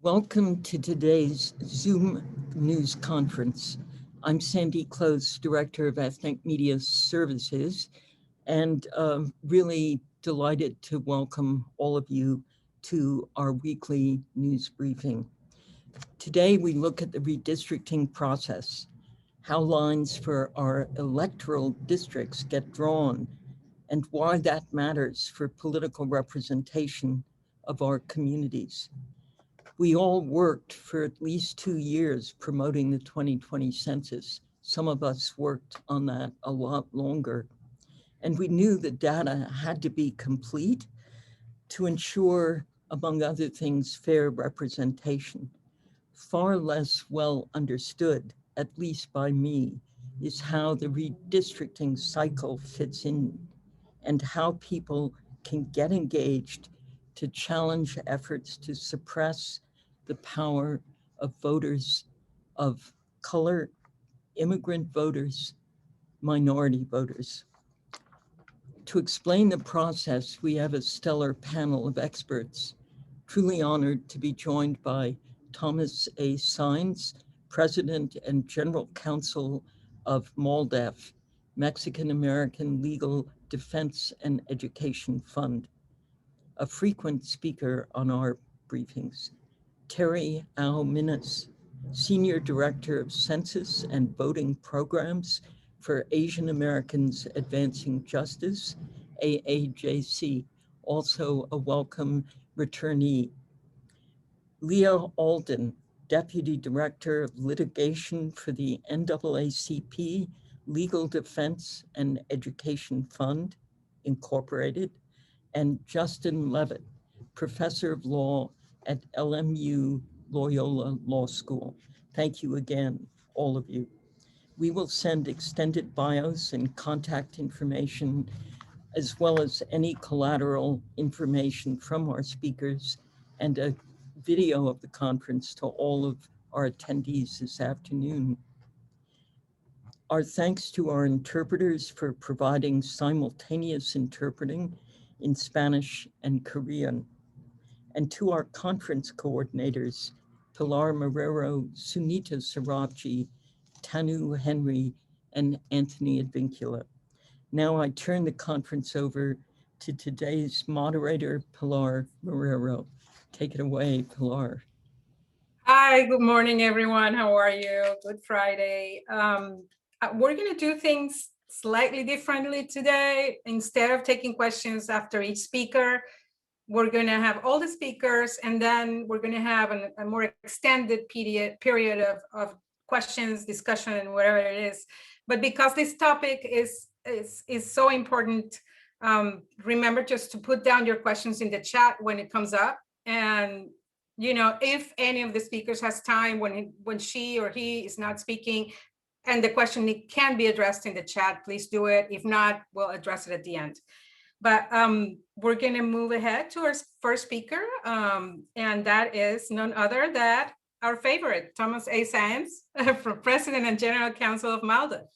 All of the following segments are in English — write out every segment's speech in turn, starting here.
Welcome to today's Zoom news conference. I'm Sandy Close, Director of Ethnic Media Services, and really delighted to welcome all of you to our weekly news briefing. Today, we look at the redistricting process, how lines for our electoral districts get drawn, and why that matters for political representation of our communities. We all worked for at least 2 years promoting the 2020 census. Some of us worked on that a lot longer. And we knew the data had to be complete to ensure, among other things, fair representation. Far less well understood, at least by me, is how the redistricting cycle fits in and how people can get engaged to challenge efforts to suppress the power of voters of color, immigrant voters, minority voters. To explain the process, we have a stellar panel of experts. Truly honored to be joined by Thomas A. Saenz, President and General Counsel of MALDEF, Mexican American Legal Defense and Education Fund, a frequent speaker on our briefings. Terry Alminas, Senior Director of Census and Voting Programs for Asian Americans Advancing Justice, AAJC, also a welcome returnee. Leah Alden, Deputy Director of Litigation for the NAACP Legal Defense and Education Fund, Incorporated, and Justin Levitt, Professor of Law at LMU Loyola Law School. Thank you again, all of you. We will send extended bios and contact information, as well as any collateral information from our speakers and a video of the conference to all of our attendees this afternoon. Our thanks to our interpreters for providing simultaneous interpreting in Spanish and Korean, and to our conference coordinators, Pilar Marrero, Sunita Sarabji, Tanu Henry, and Anthony Advincula. Now I turn the conference over to today's moderator, Pilar Marrero. Take it away, Pilar. Hi, good morning, everyone. How are you? Good Friday. We're going to do things slightly differently today. Instead of taking questions after each speaker, we're going to have all the speakers, and then we're going to have a more extended period of questions, discussion, and whatever it is. But because this topic is so important, remember just to put down your questions in the chat when it comes up. And you know, if any of the speakers has time when she or he is not speaking and the question can be addressed in the chat, please do it. If not, we'll address it at the end. But we're going to move ahead to our first speaker, and that is none other than our favorite, Thomas A. Saenz, President and General Counsel of MALDEF.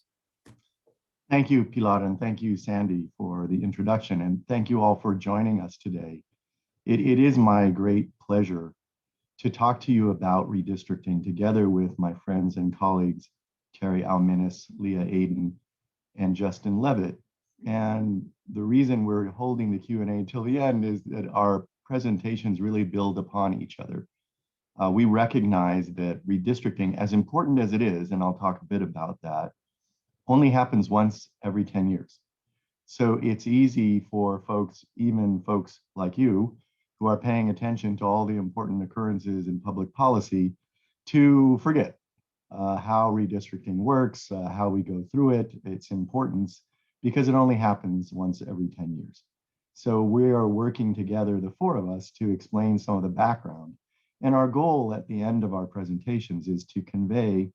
Thank you, Pilar, and thank you, Sandy, for the introduction, and thank you all for joining us today. It is my great pleasure to talk to you about redistricting together with my friends and colleagues, Terry Alminas, Leah Aden, and Justin Levitt. And the reason we're holding the Q&A until the end is that our presentations really build upon each other. We recognize that redistricting, as important as it is, and I'll talk a bit about that, only happens once every 10 years. So it's easy for folks, even folks like you, who are paying attention to all the important occurrences in public policy, to forget how redistricting works, how we go through it, its importance, because it only happens once every 10 years. So we are working together, the four of us, to explain some of the background. And our goal at the end of our presentations is to convey,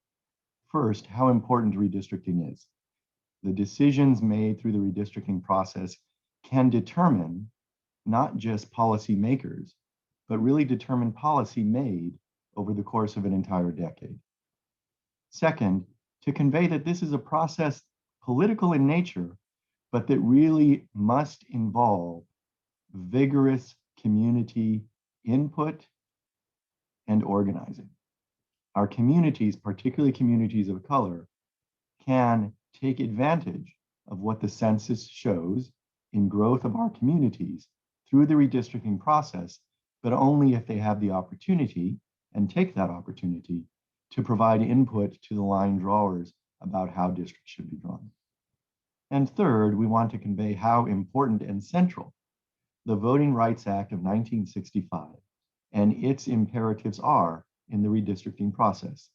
first, how important redistricting is. The decisions made through the redistricting process can determine not just policy makers, but really determine policy made over the course of an entire decade. Second, to convey that this is a process political in nature, but that really must involve vigorous community input and organizing. Our communities, particularly communities of color, can take advantage of what the census shows in growth of our communities through the redistricting process, but only if they have the opportunity and take that opportunity to provide input to the line drawers about how districts should be drawn. And third, we want to convey how important and central the Voting Rights Act of 1965 and its imperatives are in the redistricting process.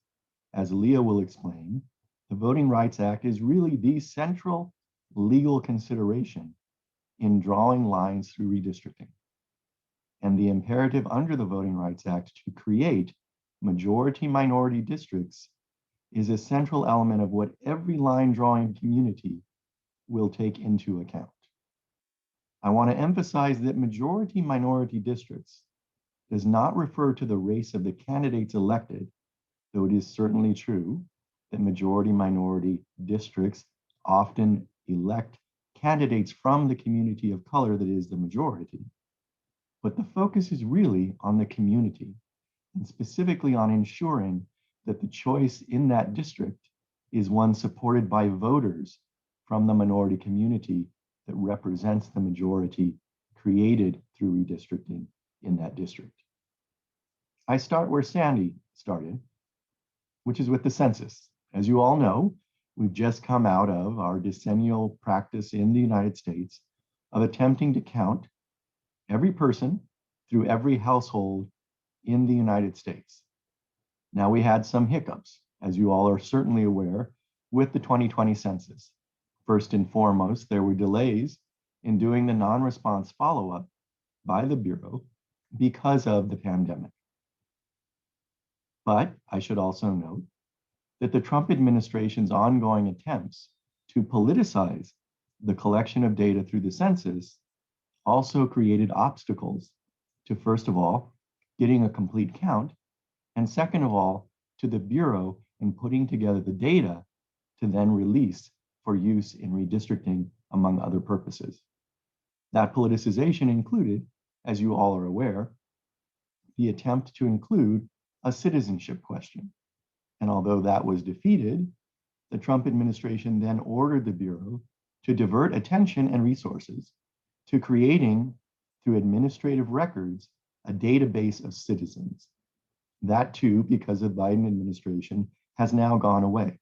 As Leah will explain, the Voting Rights Act is really the central legal consideration in drawing lines through redistricting. And the imperative under the Voting Rights Act to create majority-minority districts is a central element of what every line drawing community will take into account. I want to emphasize that majority-minority districts does not refer to the race of the candidates elected, though it is certainly true that majority-minority districts often elect candidates from the community of color that is the majority. But the focus is really on the community, and specifically on ensuring that the choice in that district is one supported by voters from the minority community that represents the majority created through redistricting in that district. I start where Sandy started, which is with the census. As you all know, we've just come out of our decennial practice in the United States of attempting to count every person through every household in the United States. Now, we had some hiccups, as you all are certainly aware, with the 2020 census. First and foremost, there were delays in doing the non-response follow-up by the Bureau because of the pandemic. But I should also note that the Trump administration's ongoing attempts to politicize the collection of data through the census also created obstacles to, first of all, getting a complete count, and second of all, to the Bureau in putting together the data to then release for use in redistricting, among other purposes. That politicization included, as you all are aware, the attempt to include a citizenship question. And although that was defeated, the Trump administration then ordered the Bureau to divert attention and resources to creating, through administrative records, a database of citizens. That too, because the Biden administration, has now gone away.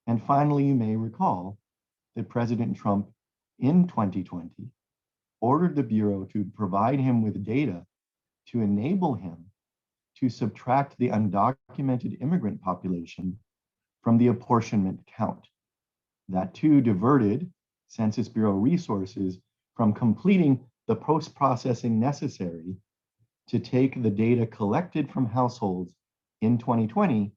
And finally, you may recall that President Trump in 2020 ordered the Bureau to provide him with data to enable him to subtract the undocumented immigrant population from the apportionment count. That too diverted Census Bureau resources from completing the post-processing necessary to take the data collected from households in 2020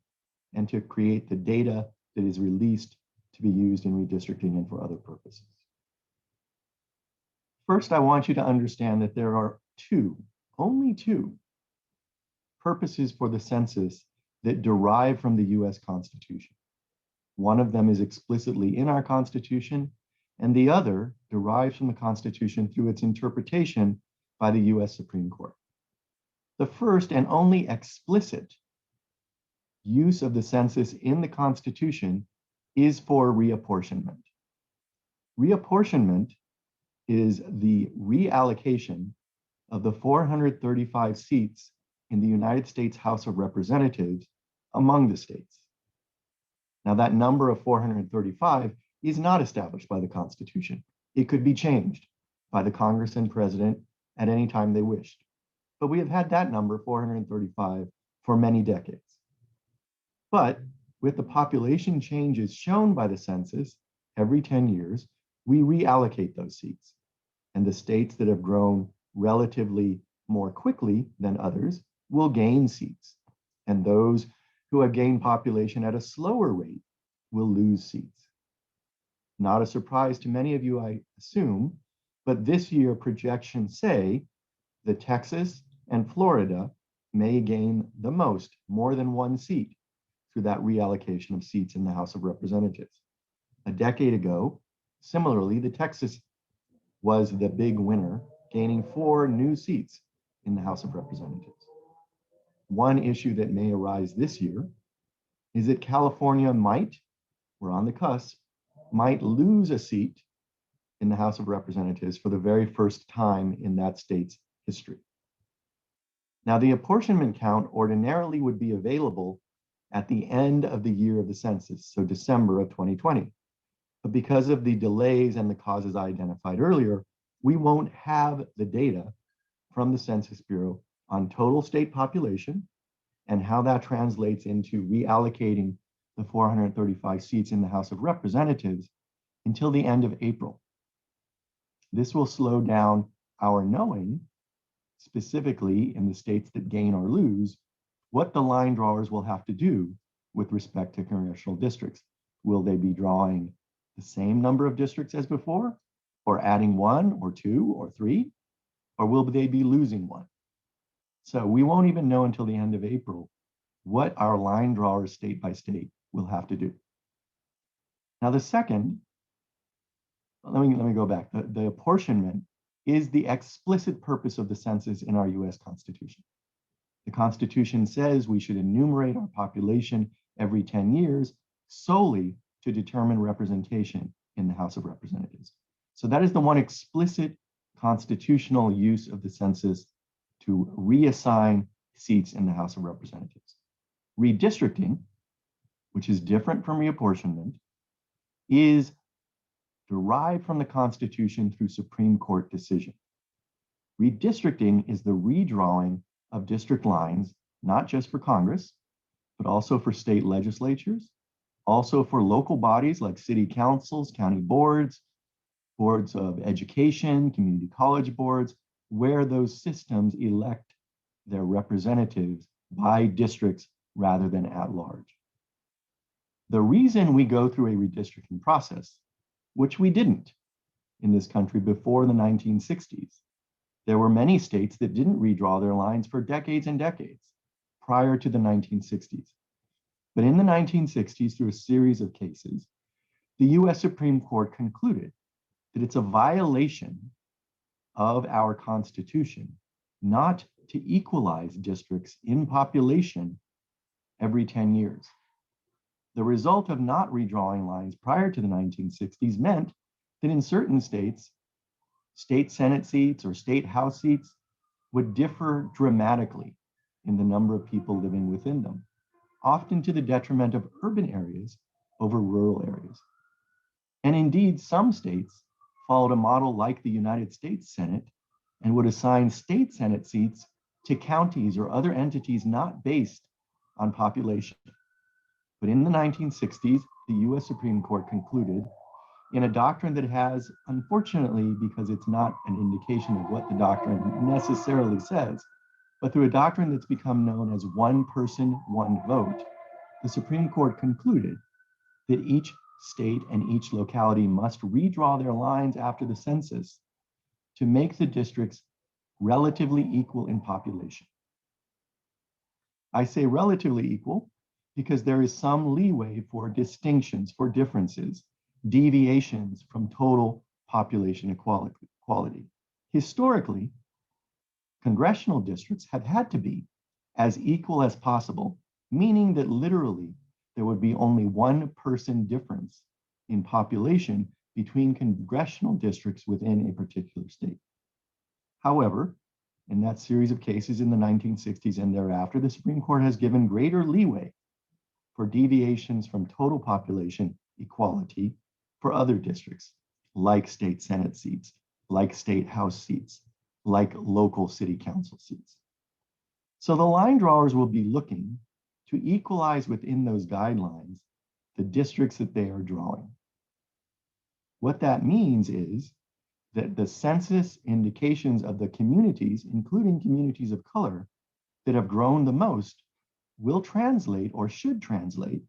and to create the data that is released to be used in redistricting and for other purposes. First, I want you to understand that there are only two purposes for the census that derive from the US Constitution. One of them is explicitly in our Constitution, and the other derives from the Constitution through its interpretation by the US Supreme Court. The first and only explicit use of the census in the Constitution is for reapportionment. Reapportionment is the reallocation of the 435 seats in the United States House of Representatives among the states. Now, that number of 435 is not established by the Constitution. It could be changed by the Congress and President at any time they wished. But we have had that number, 435, for many decades. But with the population changes shown by the census every 10 years, we reallocate those seats. And the states that have grown relatively more quickly than others will gain seats. And those who have gained population at a slower rate will lose seats. Not a surprise to many of you, I assume, but this year projections say that Texas and Florida may gain the most, more than one seat, through that reallocation of seats in the House of Representatives. A decade ago, similarly, the Texas was the big winner, gaining 4 new seats in the House of Representatives. one issue that may arise this year is that California might, we're on the cusp, might lose a seat in the House of Representatives for the very first time in that state's history. Now, the apportionment count ordinarily would be available at the end of the year of the census, so December of 2020. But because of the delays and the causes I identified earlier, we won't have the data from the Census Bureau on total state population and how that translates into reallocating the 435 seats in the House of Representatives until the end of April. This will slow down our knowing, specifically in the states that gain or lose, what the line drawers will have to do with respect to congressional districts. Will they be drawing the same number of districts as before, or adding 1 or 2 or 3, or will they be losing 1? So we won't even know until the end of April what our line drawers state by state will have to do. Now the second, let me go back. The apportionment is the explicit purpose of the census in our US Constitution. The Constitution says we should enumerate our population every 10 years solely to determine representation in the House of Representatives. So that is the one explicit constitutional use of the census to reassign seats in the House of Representatives. Redistricting, which is different from reapportionment, is derived from the Constitution through Supreme Court decision. Redistricting is the redrawing of district lines, not just for Congress, but also for state legislatures, also for local bodies like city councils, county boards, boards of education, community college boards, where those systems elect their representatives by districts rather than at large. The reason we go through a redistricting process, which we didn't in this country before the 1960s, there were many states that didn't redraw their lines for decades and decades prior to the 1960s. But in the 1960s, through a series of cases, the US Supreme Court concluded that it's a violation of our Constitution not to equalize districts in population every 10 years. The result of not redrawing lines prior to the 1960s meant that in certain states, state Senate seats or state House seats would differ dramatically in the number of people living within them, often to the detriment of urban areas over rural areas. And indeed, some states followed a model like the United States Senate and would assign state Senate seats to counties or other entities not based on population. But in the 1960s, the US Supreme Court concluded in a doctrine that has, unfortunately, because it's not an indication of what the doctrine necessarily says, but through a doctrine that's become known as one person, one vote, the Supreme Court concluded that each state and each locality must redraw their lines after the census to make the districts relatively equal in population. I say relatively equal because there is some leeway for distinctions, for differences, deviations from total population equality. Historically, congressional districts have had to be as equal as possible, meaning that literally there would be only one person difference in population between congressional districts within a particular state. However, in that series of cases in the 1960s and thereafter, the Supreme Court has given greater leeway for deviations from total population equality for other districts, like state Senate seats, like state House seats, like local city council seats. So the line drawers will be looking to equalize within those guidelines the districts that they are drawing. What that means is that the census indications of the communities, including communities of color, that have grown the most will translate or should translate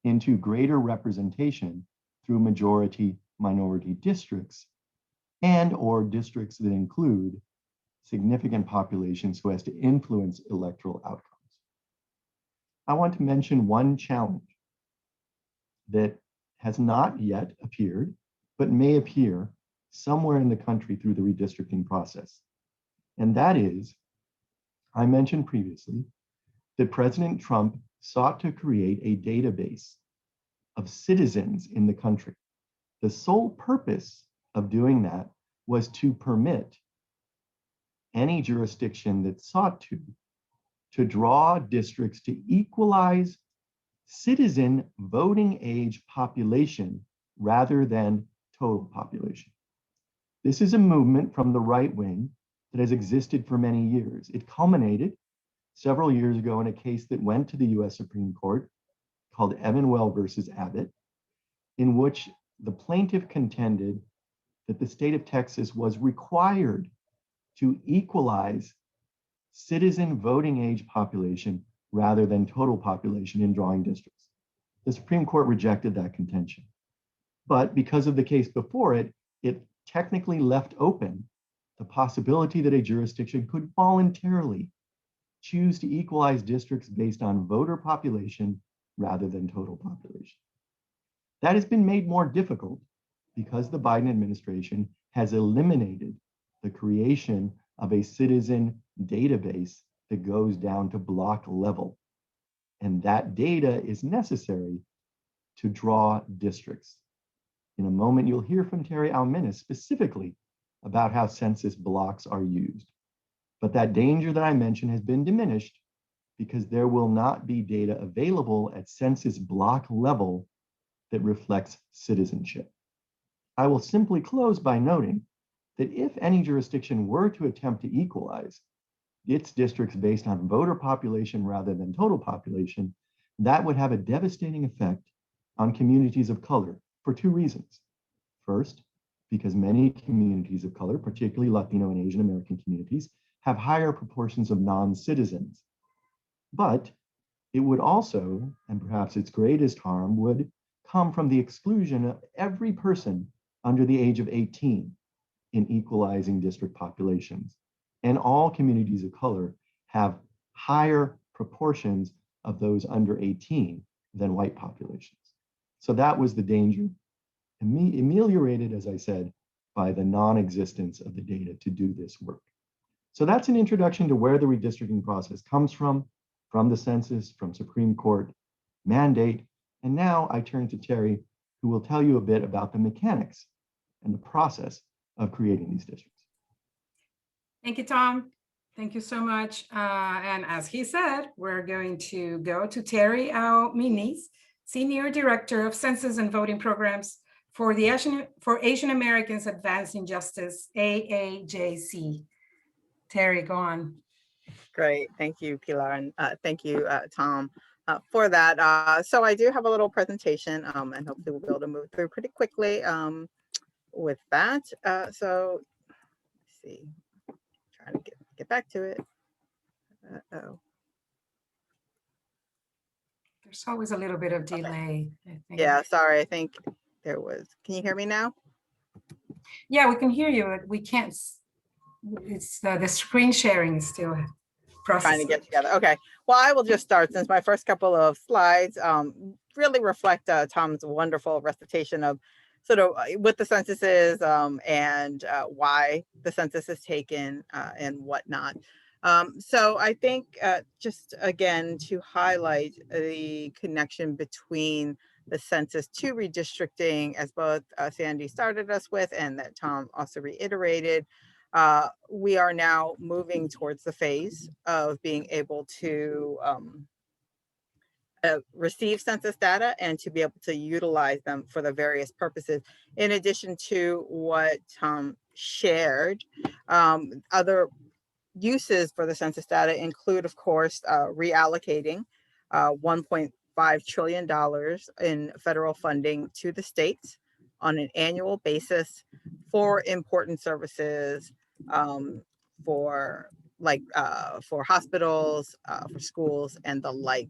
into greater representation through majority minority districts and or districts that include significant populations so as to influence electoral outcomes. I want to mention one challenge that has not yet appeared, but may appear somewhere in the country through the redistricting process. And that is, I mentioned previously, that President Trump sought to create a database of citizens in the country. The sole purpose of doing that was to permit any jurisdiction that sought to draw districts to equalize citizen voting age population rather than total population. This is a movement from the right wing that has existed for many years. It culminated several years ago in a case that went to the US Supreme Court called Evanwell versus Abbott, in which the plaintiff contended that the state of Texas was required to equalize citizen voting age population rather than total population in drawing districts. The Supreme Court rejected that contention. But because of the case before it, it technically left open the possibility that a jurisdiction could voluntarily choose to equalize districts based on voter population rather than total population. That has been made more difficult because the Biden administration has eliminated the creation of a citizen database that goes down to block level. And that data is necessary to draw districts. In a moment, you'll hear from Terry Alminis specifically about how census blocks are used. But that danger that I mentioned has been diminished because there will not be data available at census block level that reflects citizenship. I will simply close by noting that if any jurisdiction were to attempt to equalize its districts based on voter population rather than total population, that would have a devastating effect on communities of color for two reasons. First, because many communities of color, particularly Latino and Asian American communities, have higher proportions of non-citizens. But it would also, and perhaps its greatest harm, would come from the exclusion of every person under the age of 18 in equalizing district populations. And all communities of color have higher proportions of those under 18 than white populations. So that was the danger, ameliorated, as I said, by the non-existence of the data to do this work. So that's an introduction to where the redistricting process comes from the census, from Supreme Court mandate. And now I turn to Terry, who will tell you a bit about the mechanics and the process of creating these districts. Thank you, Tom. Thank you so much. And as he said, we're going to go to Terry Alminis, Senior Director of Census and Voting Programs for the Asian Americans Advancing Justice, AAJC. Terry, go on. Great, thank you, Pilar, and thank you, Tom, for that. So I do have a little presentation, and hopefully we'll be able to move through pretty quickly with that. So let's see, trying to get back to it. Uh-oh. There's always a little bit of delay, I think. Yeah, sorry, I think there was. Can you hear me now? Yeah, we can hear you. We can't. It's the screen sharing is still processing. Trying to get together. Okay. Well, I will just start since my first couple of slides really reflect Tom's wonderful recitation of sort of what the census is and why the census is taken and whatnot. So I think just again to highlight the connection between the census to redistricting, as both Sandy started us with and that Tom also reiterated, we are now moving towards the phase of being able to receive census data and to be able to utilize them for the various purposes. In addition to what Tom shared, other uses for the census data include, of course, reallocating $1.5 trillion in federal funding to the states on an annual basis for important services, for hospitals, for schools, and the like.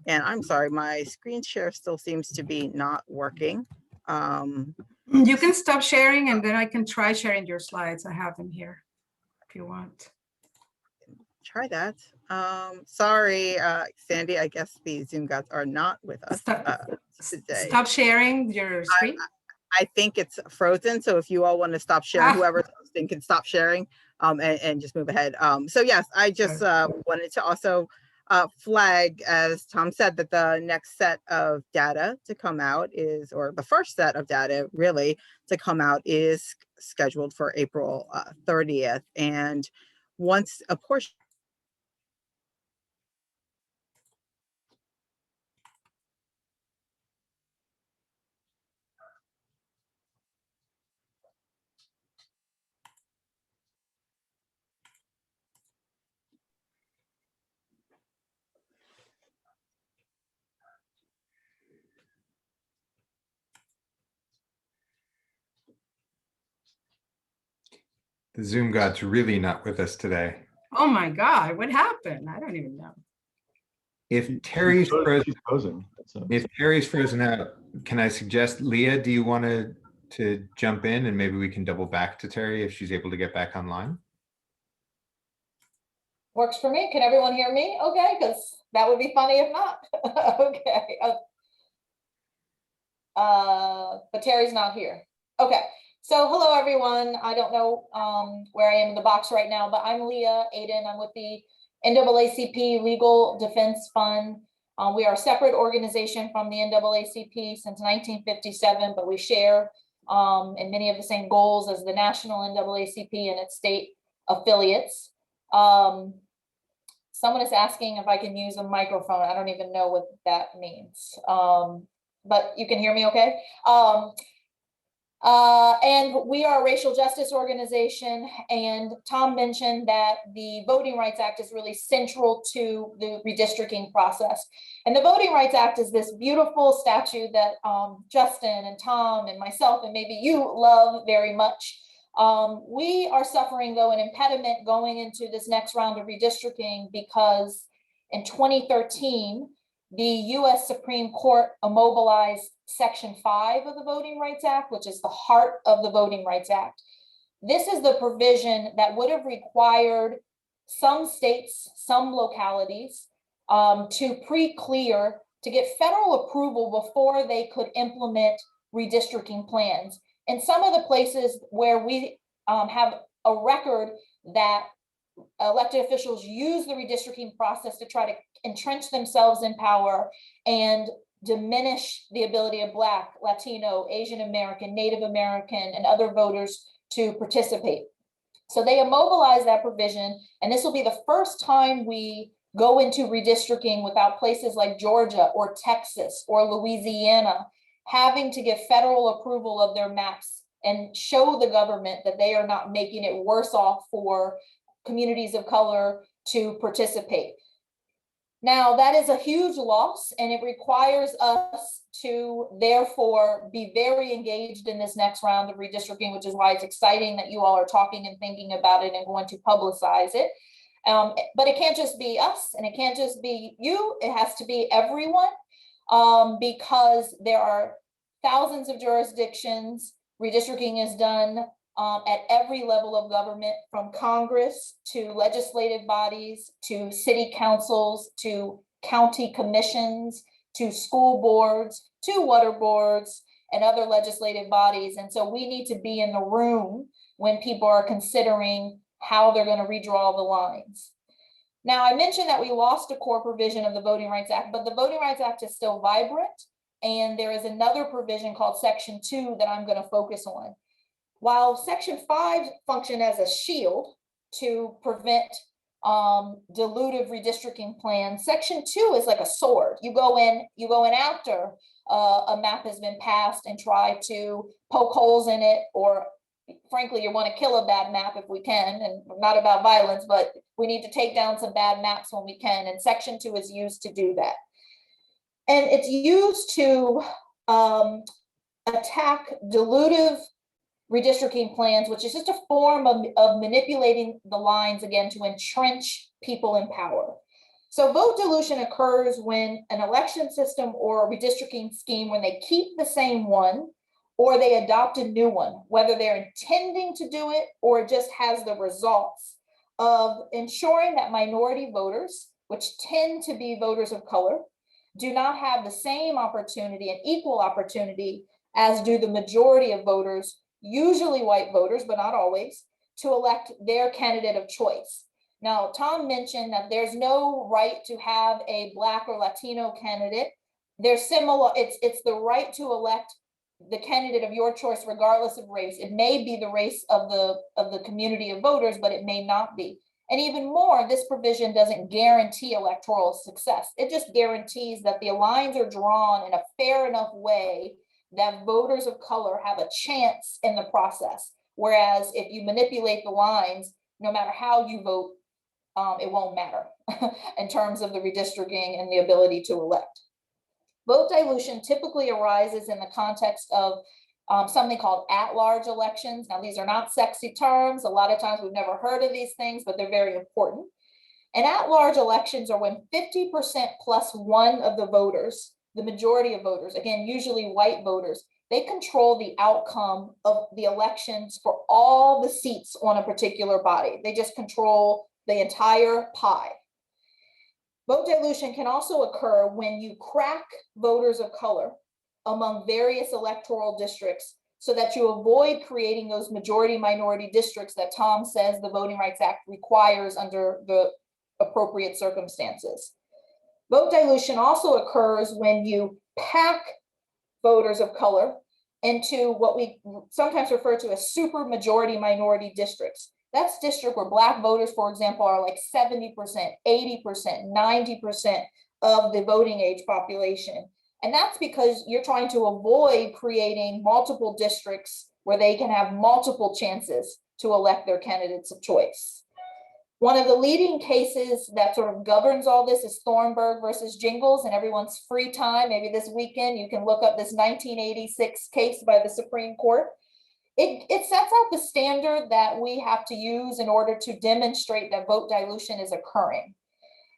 And I'm sorry, my screen share still seems to be not working. You can stop sharing and then I can try sharing your slides. I have them here if you want. Try that. Sorry, Sandy, I guess the Zoom guys are not with us today. Stop sharing your screen. I think it's frozen. So if you all want to stop sharing, whoever's hosting can stop sharing and just move ahead. So yes, I just wanted to also flag, as Tom said, that the next set of data to come out is, or the first set of data really to come out is scheduled for April 30th. And once a portion The Zoom god's really not with us today. Oh my God, what happened? I don't even know. If Terry's She's frozen. So. if Terry's frozen out, can I suggest, Leah, do you want to jump in and maybe we can double back to Terry if she's able to get back online? Works for me. Can everyone hear me? Okay, because that would be funny if not. Okay. But Terry's not here. Okay. So hello, everyone. I don't know where I am in the box right now, but I'm Leah Aiden. I'm with the NAACP Legal Defense Fund. We are a separate organization from the NAACP since 1957, but we share in many of the same goals as the national NAACP and its state affiliates. Someone is asking if I can use a microphone. I don't even know what that means, but you can hear me okay? And we are a racial justice organization, and Tom mentioned that the Voting Rights Act is really central to the redistricting process. And the Voting Rights Act is this beautiful statute that Justin and Tom and myself and maybe you love very much. We are suffering, though, an impediment going into this next round of redistricting because in 2013, the US Supreme Court immobilized Section 5 of the Voting Rights Act, which is the heart of the Voting Rights Act. This is the provision that would have required some states, some localities to pre-clear to get federal approval before they could implement redistricting plans. In some of the places where we have a record that elected officials use the redistricting process to try to entrench themselves in power and diminish the ability of Black, Latino, Asian American, Native American, and other voters to participate. So they immobilize that provision, and this will be the first time we go into redistricting without places like Georgia or Texas or Louisiana having to get federal approval of their maps and show the government that they are not making it worse off for communities of color to participate. Now, that is a huge loss, and it requires us to therefore be very engaged in this next round of redistricting, which is why it's exciting that you all are talking and thinking about it and going to publicize it. But it can't just be us, and it can't just be you. It has to be everyone, because there are thousands of jurisdictions. Redistricting is done at every level of government, from Congress to legislative bodies, to city councils, to county commissions, to school boards, to water boards, and other legislative bodies. And so we need to be in the room when people are considering how they're going to redraw the lines. Now, I mentioned that we lost a core provision of the Voting Rights Act, but the Voting Rights Act is still vibrant. And there is another provision called Section 2 that I'm going to focus on. While Section 5 functioned as a shield to prevent dilutive redistricting plans, Section 2 is like a sword. You go in after a map has been passed and try to poke holes in it, or frankly, you want to kill a bad map if we can, and not about violence, but we need to take down some bad maps when we can. And Section 2 is used to do that. And it's used to attack dilutive redistricting plans, which is just a form of manipulating the lines, again, to entrench people in power. So vote dilution occurs when an election system or a redistricting scheme, when they keep the same one or they adopt a new one, whether they're intending to do it or it just has the results of ensuring that minority voters, which tend to be voters of color, do not have the same opportunity and equal opportunity as do the majority of voters, usually white voters, but not always, to elect their candidate of choice. Now, Tom mentioned that there's no right to have a Black or Latino candidate. They're similar, it's the right to elect the candidate of your choice regardless of race. It may be the race of the community of voters, but it may not be. And even more, this provision doesn't guarantee electoral success. It just guarantees that the lines are drawn in a fair enough way that voters of color have a chance in the process. Whereas if you manipulate the lines, no matter how you vote, it won't matter in terms of the redistricting and the ability to elect. Vote dilution typically arises in the context of something called at-large elections. Now, these are not sexy terms. A lot of times we've never heard of these things, but they're very important. And at-large elections are when 50% plus one of the voters, the majority of voters, again, usually white voters, they control the outcome of the elections for all the seats on a particular body. They just control the entire pie. Vote dilution can also occur when you crack voters of color among various electoral districts so that you avoid creating those majority-minority districts that Tom says the Voting Rights Act requires under the appropriate circumstances. Vote dilution also occurs when you pack voters of color into what we sometimes refer to as super majority-minority districts. That's district where Black voters, for example, are like 70%, 80%, 90% of the voting age population. And that's because you're trying to avoid creating multiple districts where they can have multiple chances to elect their candidates of choice. One of the leading cases that sort of governs all this is Thornburg versus Jingles, and everyone's free time, maybe this weekend, you can look up this 1986 case by the Supreme Court. It sets out the standard that we have to use in order to demonstrate that vote dilution is occurring.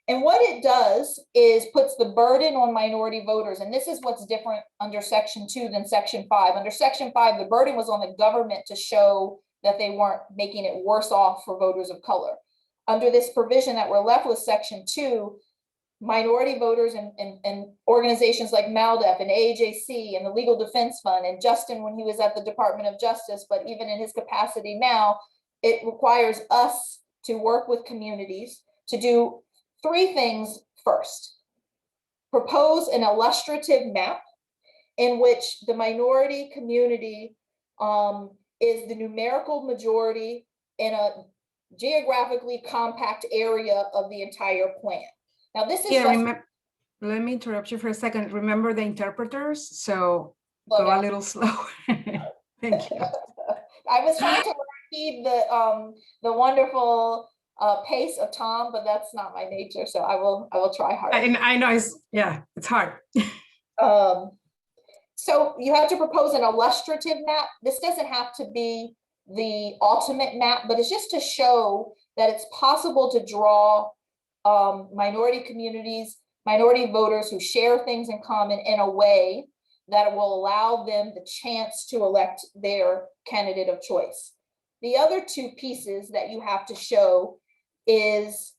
And what it does is puts the burden on minority voters. And this is what's different under Section 2 than Section 5. Under Section 5, the burden was on the government to show that they weren't making it worse off for voters of color. Under this provision that we're left with, Section 2, minority voters and organizations like MALDEF and AAJC and the Legal Defense Fund, and Justin when he was at the Department of Justice, but even in his capacity now, it requires us to work with communities to do three things first. Propose an illustrative map in which the minority community is the numerical majority in a geographically compact area of the entire plan. Now, this is let me interrupt you for a second. Remember the interpreters, so go a little slower. Thank you. I was trying to heed the wonderful pace of Tom, but that's not my nature, so I will try hard. I know it's hard. So you have to propose an illustrative map. This doesn't have to be the ultimate map, but it's just to show that it's possible to draw minority communities, minority voters who share things in common in a way that will allow them the chance to elect their candidate of choice. The other two pieces that you have to show is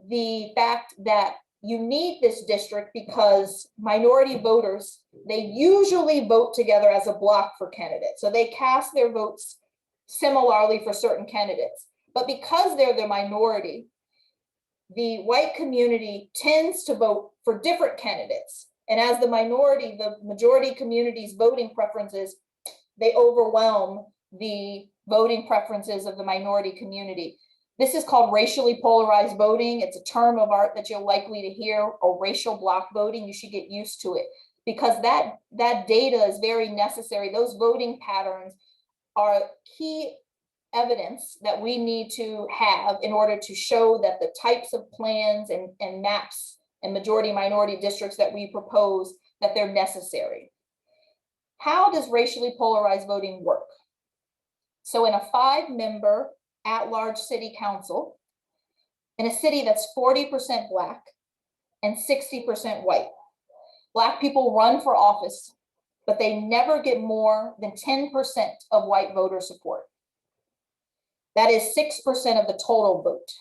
the fact that you need this district because minority voters, they usually vote together as a block for candidates. So they cast their votes similarly for certain candidates. But because they're the minority, the white community tends to vote for different candidates. And as the minority, the majority community's voting preferences, they overwhelm the voting preferences of the minority community. This is called racially polarized voting. It's a term of art that you're likely to hear, or racial block voting. You should get used to it because that data is very necessary. Those voting patterns are key evidence that we need to have in order to show that the types of plans and maps and majority minority districts that we propose, that they're necessary. How does racially polarized voting work? So in a 5-member at-large city council, in a city that's 40% Black and 60% white, Black people run for office, but they never get more than 10% of white voter support. That is 6% of the total vote,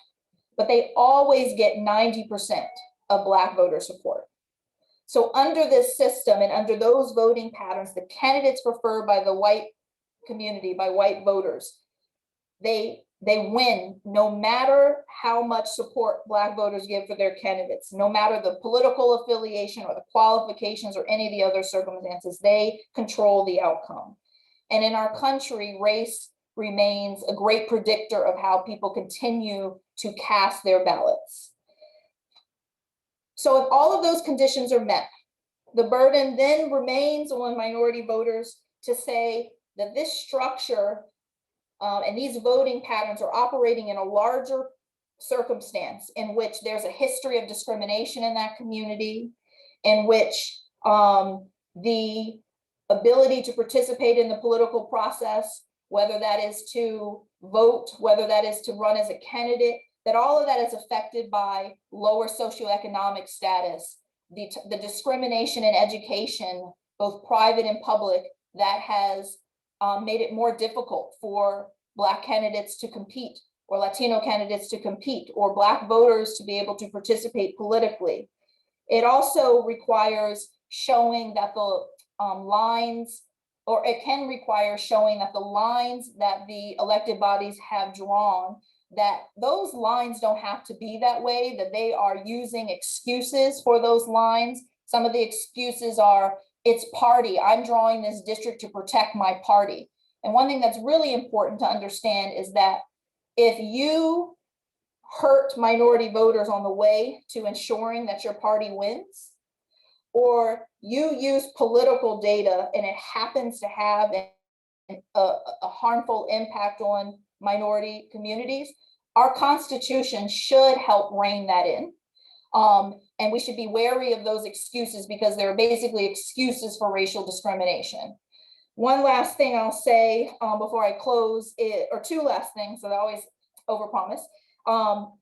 but they always get 90% of Black voter support. So under this system and under those voting patterns, the candidates preferred by the white community, by white voters, they they win no matter how much support Black voters give for their candidates, no matter the political affiliation or the qualifications or any of the other circumstances, they control the outcome. And in our country, race remains a great predictor of how people continue to cast their ballots. So if all of those conditions are met, the burden then remains on minority voters to say that this structure and these voting patterns are operating in a larger circumstance in which there's a history of discrimination in that community, in which the ability to participate in the political process, whether that is to vote, whether that is to run as a candidate, that all of that is affected by lower socioeconomic status, the discrimination in education, both private and public, that has made it more difficult for Black candidates to compete, or Latino candidates to compete, or Black voters to be able to participate politically. It also requires showing that the lines, or it can require showing that the lines that the elected bodies have drawn, that those lines don't have to be that way, that they are using excuses for those lines. Some of the excuses are, it's party, I'm drawing this district to protect my party. And one thing that's really important to understand is that if you hurt minority voters on the way to ensuring that your party wins, or you use political data and it happens to have a harmful impact on minority communities, our Constitution should help rein that in. And we should be wary of those excuses, because they're basically excuses for racial discrimination. One last thing I'll say before I close, or two last things, so I always overpromise.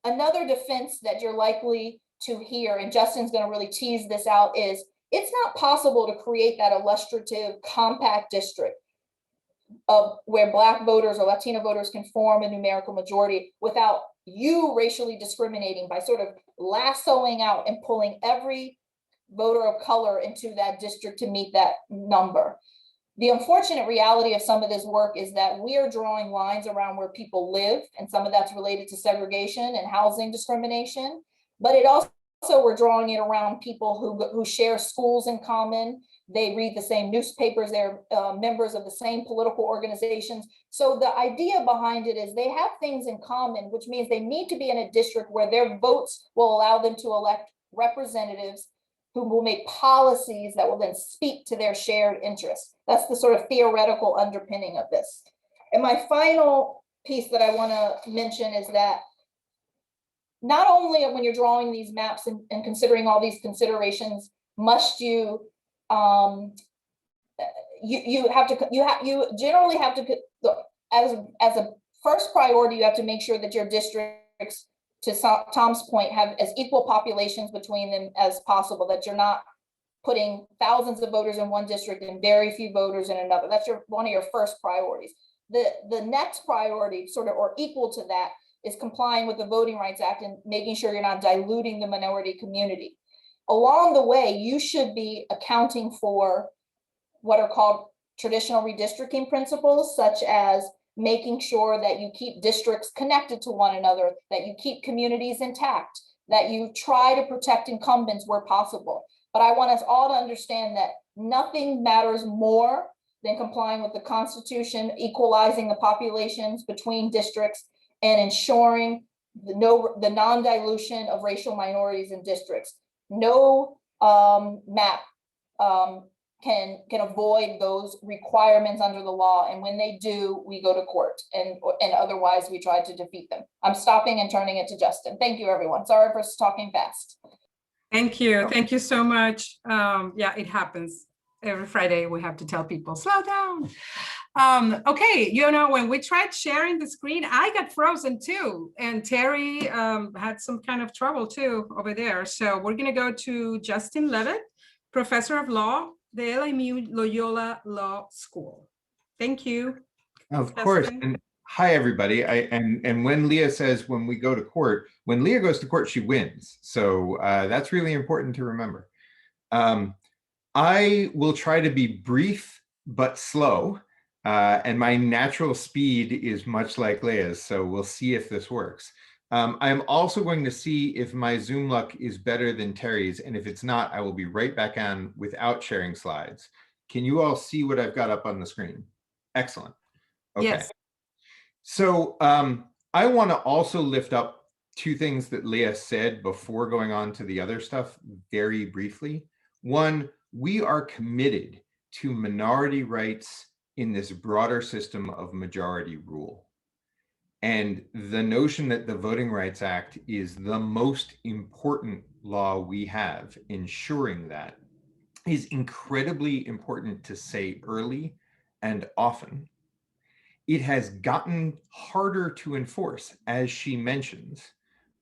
Another defense that you're likely to hear, and Justin's going to really tease this out, is it's not possible to create that illustrative compact district of where Black voters or Latino voters can form a numerical majority without you racially discriminating by sort of lassoing out and pulling every voter of color into that district to meet that number. The unfortunate reality of some of this work is that we are drawing lines around where people live, and some of that's related to segregation and housing discrimination, but it also we're drawing it around people who share schools in common. They read the same newspapers, they're members of the same political organizations. So the idea behind it is they have things in common, which means they need to be in a district where their votes will allow them to elect representatives who will make policies that will then speak to their shared interests. That's the sort of theoretical underpinning of this. And my final piece that I want to mention is that not only when you're drawing these maps and considering all these considerations, must you you generally have to, as a first priority, you have to make sure that your districts, to Tom's point, have as equal populations between them as possible, that you're not putting thousands of voters in one district and very few voters in another. That's one of your first priorities. The next priority, sort of, or equal to that, is complying with the Voting Rights Act and making sure you're not diluting the minority community. Along the way, you should be accounting for what are called traditional redistricting principles, such as making sure that you keep districts connected to one another, that you keep communities intact, that you try to protect incumbents where possible. But I want us all to understand that nothing matters more than complying with the Constitution, equalizing the populations between districts, and ensuring the non-dilution of racial minorities in districts. No map can avoid those requirements under the law, and when they do, we go to court, and otherwise we try to defeat them. I'm stopping and turning it to Justin. Thank you, everyone. Sorry for talking fast. Thank you so much. Yeah, it happens. Every Friday we have to tell people, slow down. Okay, when we tried sharing the screen, I got frozen too, and Terry had some kind of trouble too over there. So we're gonna go to Justin Levitt, Professor of Law, the LMU Loyola Law School. Thank you. Of course, and hi everybody. And when Leah says when we go to court, when Leah goes to court, she wins. So that's really important to remember. I will try to be brief but slow. And my natural speed is much like Leah's, so we'll see if this works. I'm also going to see if my Zoom luck is better than Terry's, and if it's not, I will be right back on without sharing slides. Can you all see what I've got up on the screen? Excellent. Okay. Yes. So I want to also lift up two things that Leah said before going on to the other stuff very briefly. One, we are committed to minority rights in this broader system of majority rule. And the notion that the Voting Rights Act is the most important law we have ensuring that is incredibly important to say early and often. It has gotten harder to enforce, as she mentions,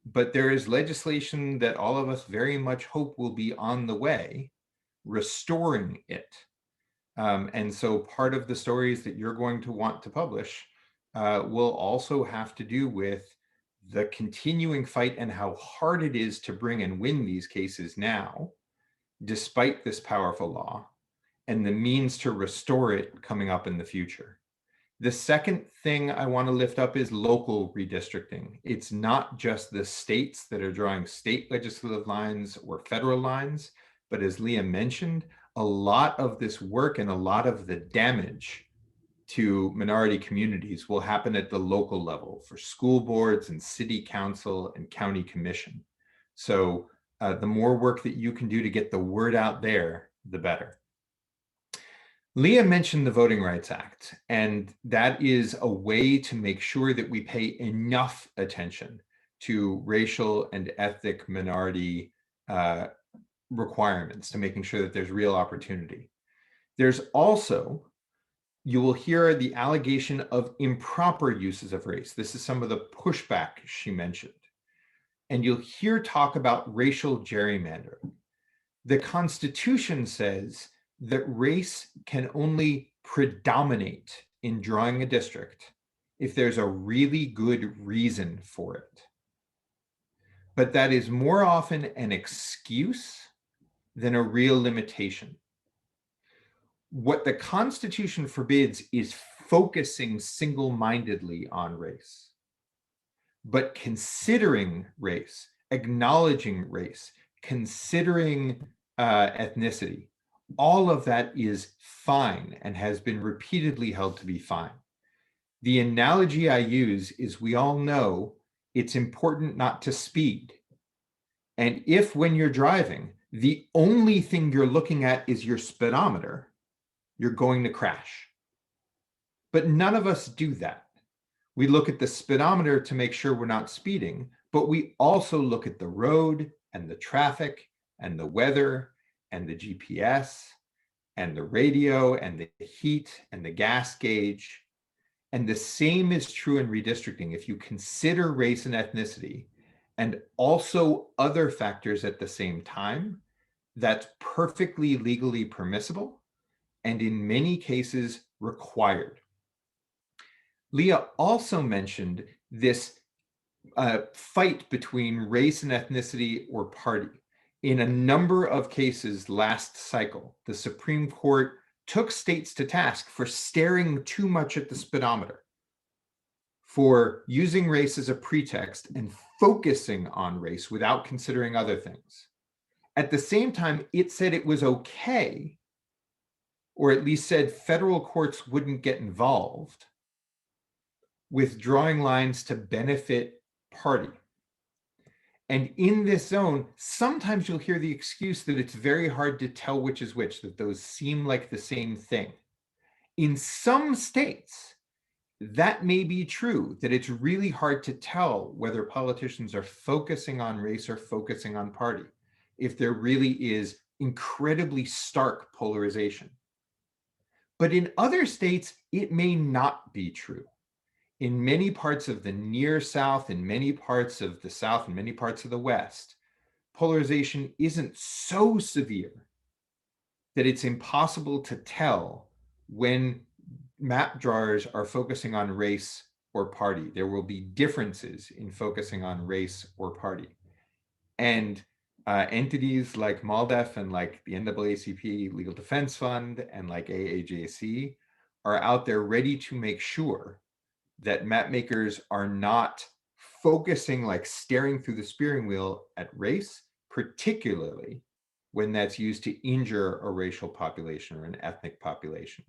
but there is legislation that all of us very much hope will be on the way, restoring it. And so part of the stories that you're going to want to publish will also have to do with the continuing fight and how hard it is to bring and win these cases now, despite this powerful law, and the means to restore it coming up in the future. The second thing I want to lift up is local redistricting. It's not just the states that are drawing state legislative lines or federal lines, but as Leah mentioned, a lot of this work and a lot of the damage to minority communities will happen at the local level for school boards and city council and county commission. So the more work that you can do to get the word out there, the better. Leah mentioned the Voting Rights Act, and that is a way to make sure that we pay enough attention to racial and ethnic minority requirements, to making sure that there's real opportunity. There's also, you will hear the allegation of improper uses of race. This is some of the pushback she mentioned. And you'll hear talk about racial gerrymandering. The Constitution says that race can only predominate in drawing a district if there's a really good reason for it. But that is more often an excuse than a real limitation. What the Constitution forbids is focusing single-mindedly on race. But considering race, acknowledging race, considering ethnicity, all of that is fine and has been repeatedly held to be fine. The analogy I use is we all know it's important not to speed. And if when you're driving, the only thing you're looking at is your speedometer, you're going to crash. But none of us do that. We look at the speedometer to make sure we're not speeding, but we also look at the road and the traffic and the weather and the GPS and the radio and the heat and the gas gauge. And the same is true in redistricting. If you consider race and ethnicity and also other factors at the same time, that's perfectly legally permissible and in many cases required. Leah also mentioned this fight between race and ethnicity or party. In a number of cases last cycle, the Supreme Court took states to task for staring too much at the speedometer, for using race as a pretext and focusing on race without considering other things. At the same time, it said it was okay, or at least said federal courts wouldn't get involved with drawing lines to benefit party. And in this zone, sometimes you'll hear the excuse that it's very hard to tell which is which, that those seem like the same thing. In some states, that may be true, that it's really hard to tell whether politicians are focusing on race or focusing on party, if there really is incredibly stark polarization. But in other states, it may not be true. In many parts of the near South, in many parts of the South, and many parts of the West, polarization isn't so severe that it's impossible to tell when map drawers are focusing on race or party. There will be differences in focusing on race or party. And entities like MALDEF and like the NAACP Legal Defense Fund and like AAJC are out there ready to make sure that map makers are not focusing, like staring through the steering wheel at race, particularly when that's used to injure a racial population or an ethnic population.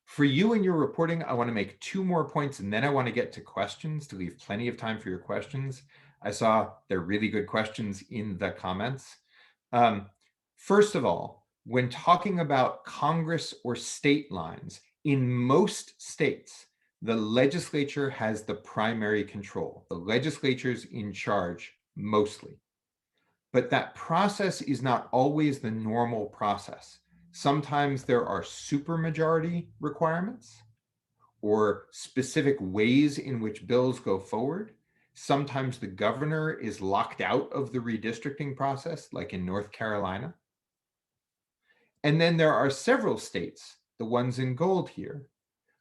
For you in your reporting, I want to make 2 more points, and then I want to get to questions to leave plenty of time for your questions. I saw they're really good questions in the comments. First of all, when talking about Congress or state lines, in most states, the legislature has the primary control. The legislature's in charge mostly. But that process is not always the normal process. Sometimes there are supermajority requirements or specific ways in which bills go forward. Sometimes the governor is locked out of the redistricting process, like in North Carolina. And then there are several states, the ones in gold here,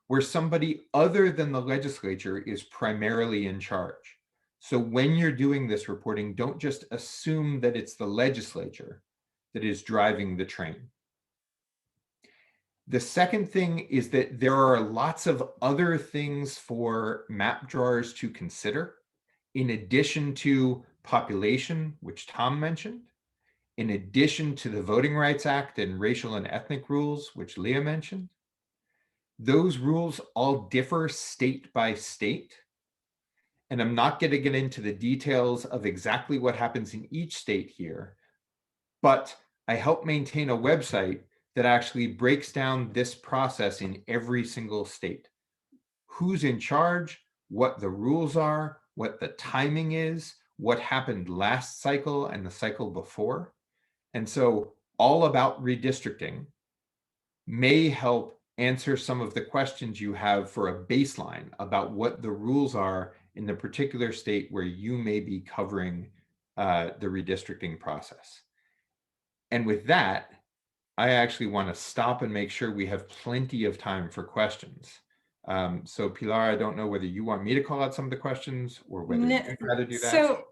where somebody other than the legislature is primarily in charge. So when you're doing this reporting, don't just assume that it's the legislature that is driving the train. The second thing is that there are lots of other things for map drawers to consider, in addition to population, which Tom mentioned, in addition to the Voting Rights Act and racial and ethnic rules, which Leah mentioned. Those rules all differ state by state. And I'm not going to get into the details of exactly what happens in each state here, but I help maintain a website that actually breaks down this process in every single state. Who's in charge, what the rules are, what the timing is, what happened last cycle and the cycle before. And so all about redistricting may help answer some of the questions you have for a baseline about what the rules are in the particular state where you may be covering the redistricting process. And with that, I actually want to stop and make sure we have plenty of time for questions. So Pilar, I don't know whether you want me to call out some of the questions or whether you'd rather do that. So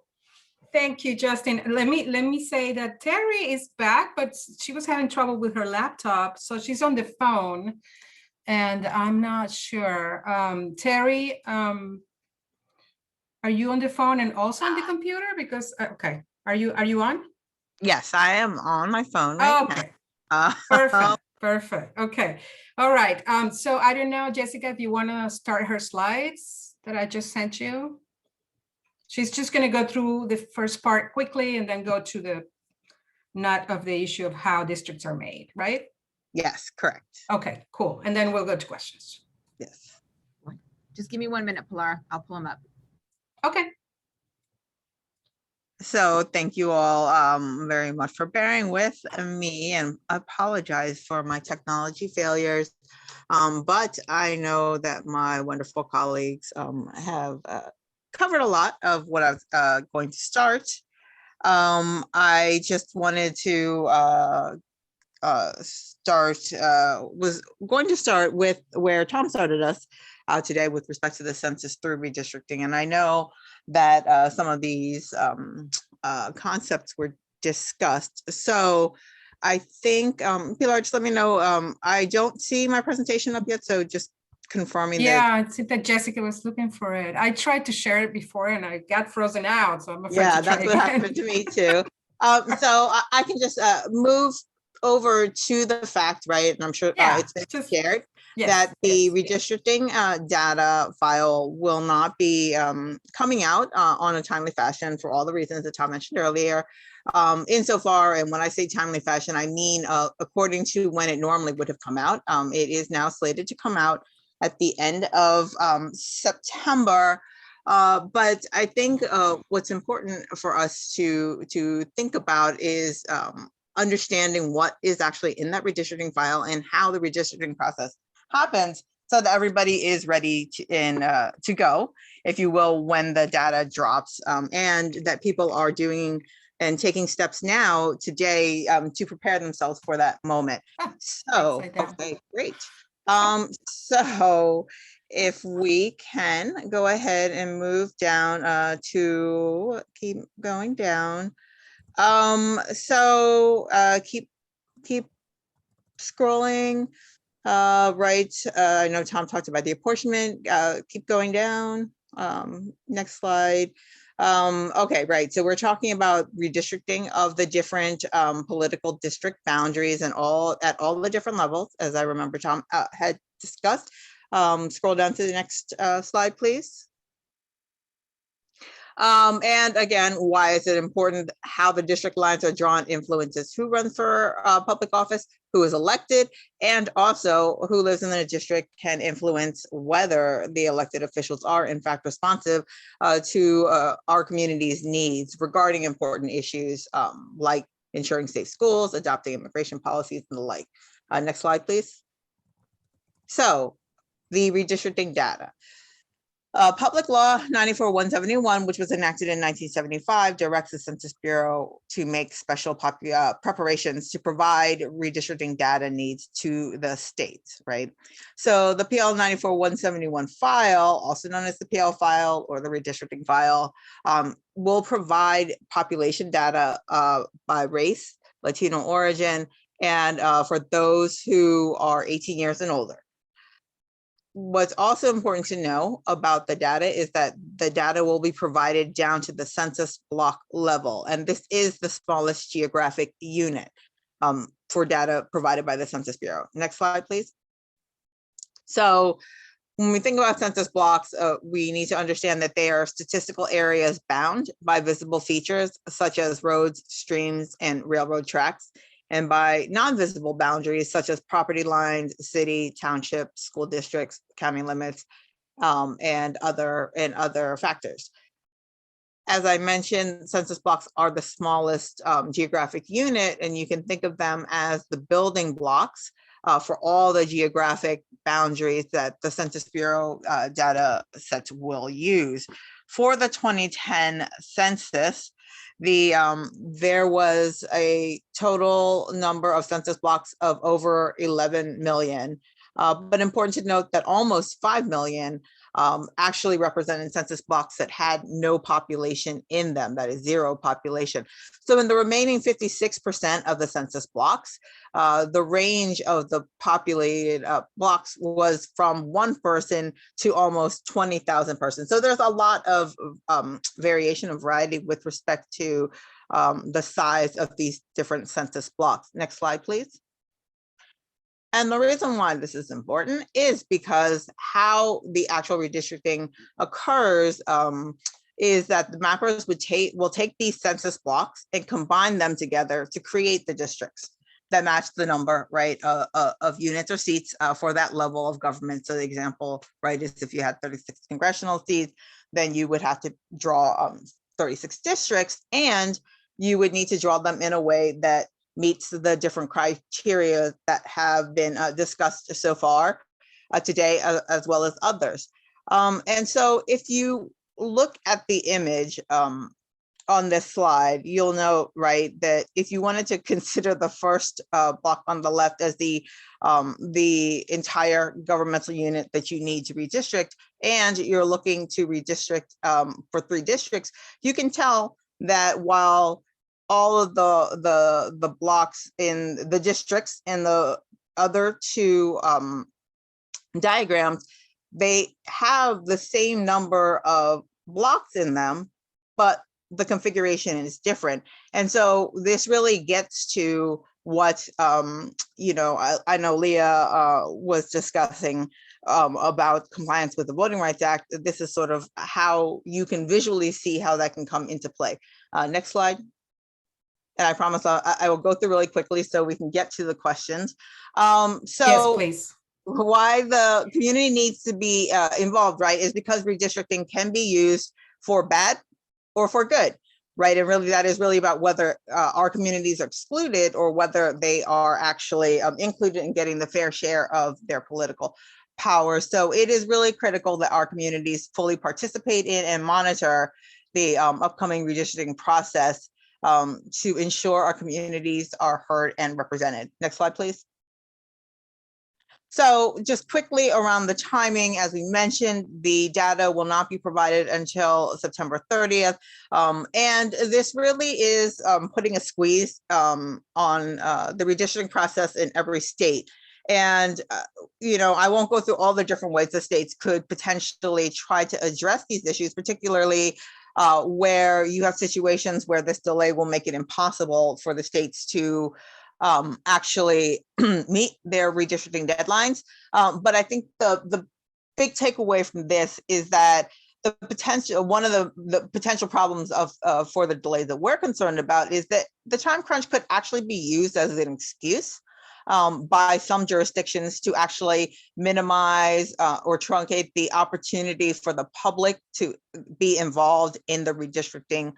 thank you, Justin. Let me say that Terry is back, but she was having trouble with her laptop. So she's on the phone and I'm not sure. Terry, are you on the phone and also on the computer? Because, okay, are you on? Yes, I am on my phone right Okay. now. Perfect. Perfect. Okay. All right. So I don't know, Jessica, if you want to start her slides that I just sent you. She's just going to go through the first part quickly and then go to the nut of the issue of how districts are made, right? Yes, correct. Okay, cool. And then we'll go to questions. Yes. Just give me 1 minute, Pilar. I'll pull them up. Okay. So thank you all very much for bearing with me, and I apologize for my technology failures. But I know that my wonderful colleagues have covered a lot of what I was going to start. I just wanted to was going to start with where Tom started us today with respect to the census through redistricting. And I know that some of these concepts were discussed. So I think, Pilar, just let me know. I don't see my presentation up yet, so just confirming that. Yeah, it seemed that Jessica was looking for it. I tried to share it before and I got frozen out, so I'm afraid Yeah, to try that's what again. happened to me too. So I can just move over to the fact, right? And I'm sure Yeah, it's been just- shared. Yes, That the yes, yes. redistricting data file will not be coming out on a timely fashion for all the reasons that Tom mentioned earlier. Insofar, and when I say timely fashion, I mean according to when it normally would have come out. It is now slated to come out at the end of September. But I think what's important for us to think about is understanding what is actually in that redistricting file and how the redistricting process happens, so that everybody is ready to go, if you will, when the data drops, and that people are doing and taking steps now today to prepare themselves for that moment. So, upside down. okay, great. So if we can go ahead and move down to keep going down. So keep scrolling. Right, I know Tom talked about the apportionment, keep going down. Next slide. Okay, right, so we're talking about redistricting of the different political district boundaries and at all the different levels, as I remember Tom had discussed. Scroll down to the next slide, please. And again, why is it important? How the district lines are drawn influences who runs for public office, who is elected, and also who lives in the district can influence whether the elected officials are in fact responsive to our community's needs regarding important issues like ensuring safe schools, adopting immigration policies, and the like. Next slide, please. So the redistricting data. Public Law 94-171, which was enacted in 1975, directs the Census Bureau to make special preparations to provide redistricting data needs to the states, right? So the PL 94-171 file, also known as the PL file or the redistricting file, will provide population data by race, Latino origin, and for those who are 18 years and older. What's also important to know about the data is that the data will be provided down to the census block level. And this is the smallest geographic unit for data provided by the Census Bureau. Next slide, please. So when we think about census blocks, we need to understand that they are statistical areas bound by visible features such as roads, streams, and railroad tracks, and by non-visible boundaries such as property lines, city, township, school districts, county limits, and other factors. As I mentioned, census blocks are the smallest geographic unit, and you can think of them as the building blocks for all the geographic boundaries that the Census Bureau data sets will use. For the 2010 census, there was a total number of census blocks of over 11 million, but important to note that almost 5 million actually represented census blocks that had no population in them, that is zero population. So in the remaining 56% of the census blocks, the range of the populated blocks was from 1 person to almost 20,000 persons. So there's a lot of variation and variety with respect to the size of these different census blocks. Next slide, please. And the reason why this is important is because how the actual redistricting occurs is that the mappers will take these census blocks and combine them together to create the districts that match the number, right, of units or seats for that level of government. So the example, right, is if you had 36 congressional seats, then you would have to draw 36 districts, and you would need to draw them in a way that meets the different criteria that have been discussed so far today, as well as others. And so if you look at the image on this slide, you'll know, right, that if you wanted to consider the first block on the left as the entire governmental unit that you need to redistrict, and you're looking to redistrict for 3 districts, you can tell that while all of the blocks in the districts in the other 2 diagrams, they have the same number of blocks in them, but the configuration is different. And so this really gets to what, you know, I know Leah was discussing about compliance with the Voting Rights Act. This is sort of how you can visually see how that can come into play. Next slide. And I promise I will go through really quickly so we can get to the questions. Yes, please. Why the community needs to be involved, right, is because redistricting can be used for bad or for good, right? And really that is really about whether our communities are excluded or whether they are actually included in getting the fair share of their political power. So it is really critical that our communities fully participate in and monitor the upcoming redistricting process to ensure our communities are heard and represented. Next slide, please. So just quickly around the timing, as we mentioned, the data will not be provided until September 30th. And this really is putting a squeeze on the redistricting process in every state. And, I won't go through all the different ways the states could potentially try to address these issues, particularly where you have situations where this delay will make it impossible for the states to actually meet their redistricting deadlines. But I think the big takeaway from this is that one of the potential problems for the delay that we're concerned about is that the time crunch could actually be used as an excuse by some jurisdictions to actually minimize or truncate the opportunity for the public to be involved in the redistricting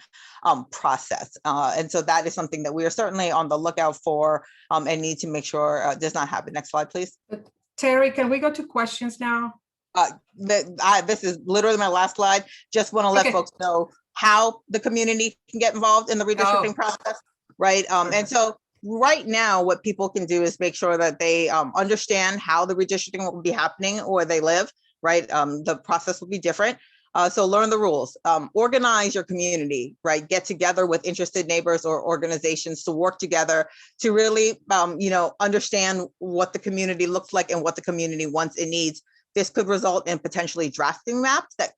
process. And so that is something that we are certainly on the lookout for and need to make sure does not happen. Next slide, please. Terry, can we go to questions now? This is literally my last slide. Just want to let folks know how the community can get involved in the redistricting process, right? And so right now, what people can do is make sure that they understand how the redistricting will be happening where they live, right? The process will be different. So learn the rules, organize your community, right? Get together with interested neighbors or organizations to work together to really, understand what the community looks like and what the community wants and needs. This could result in potentially drafting maps that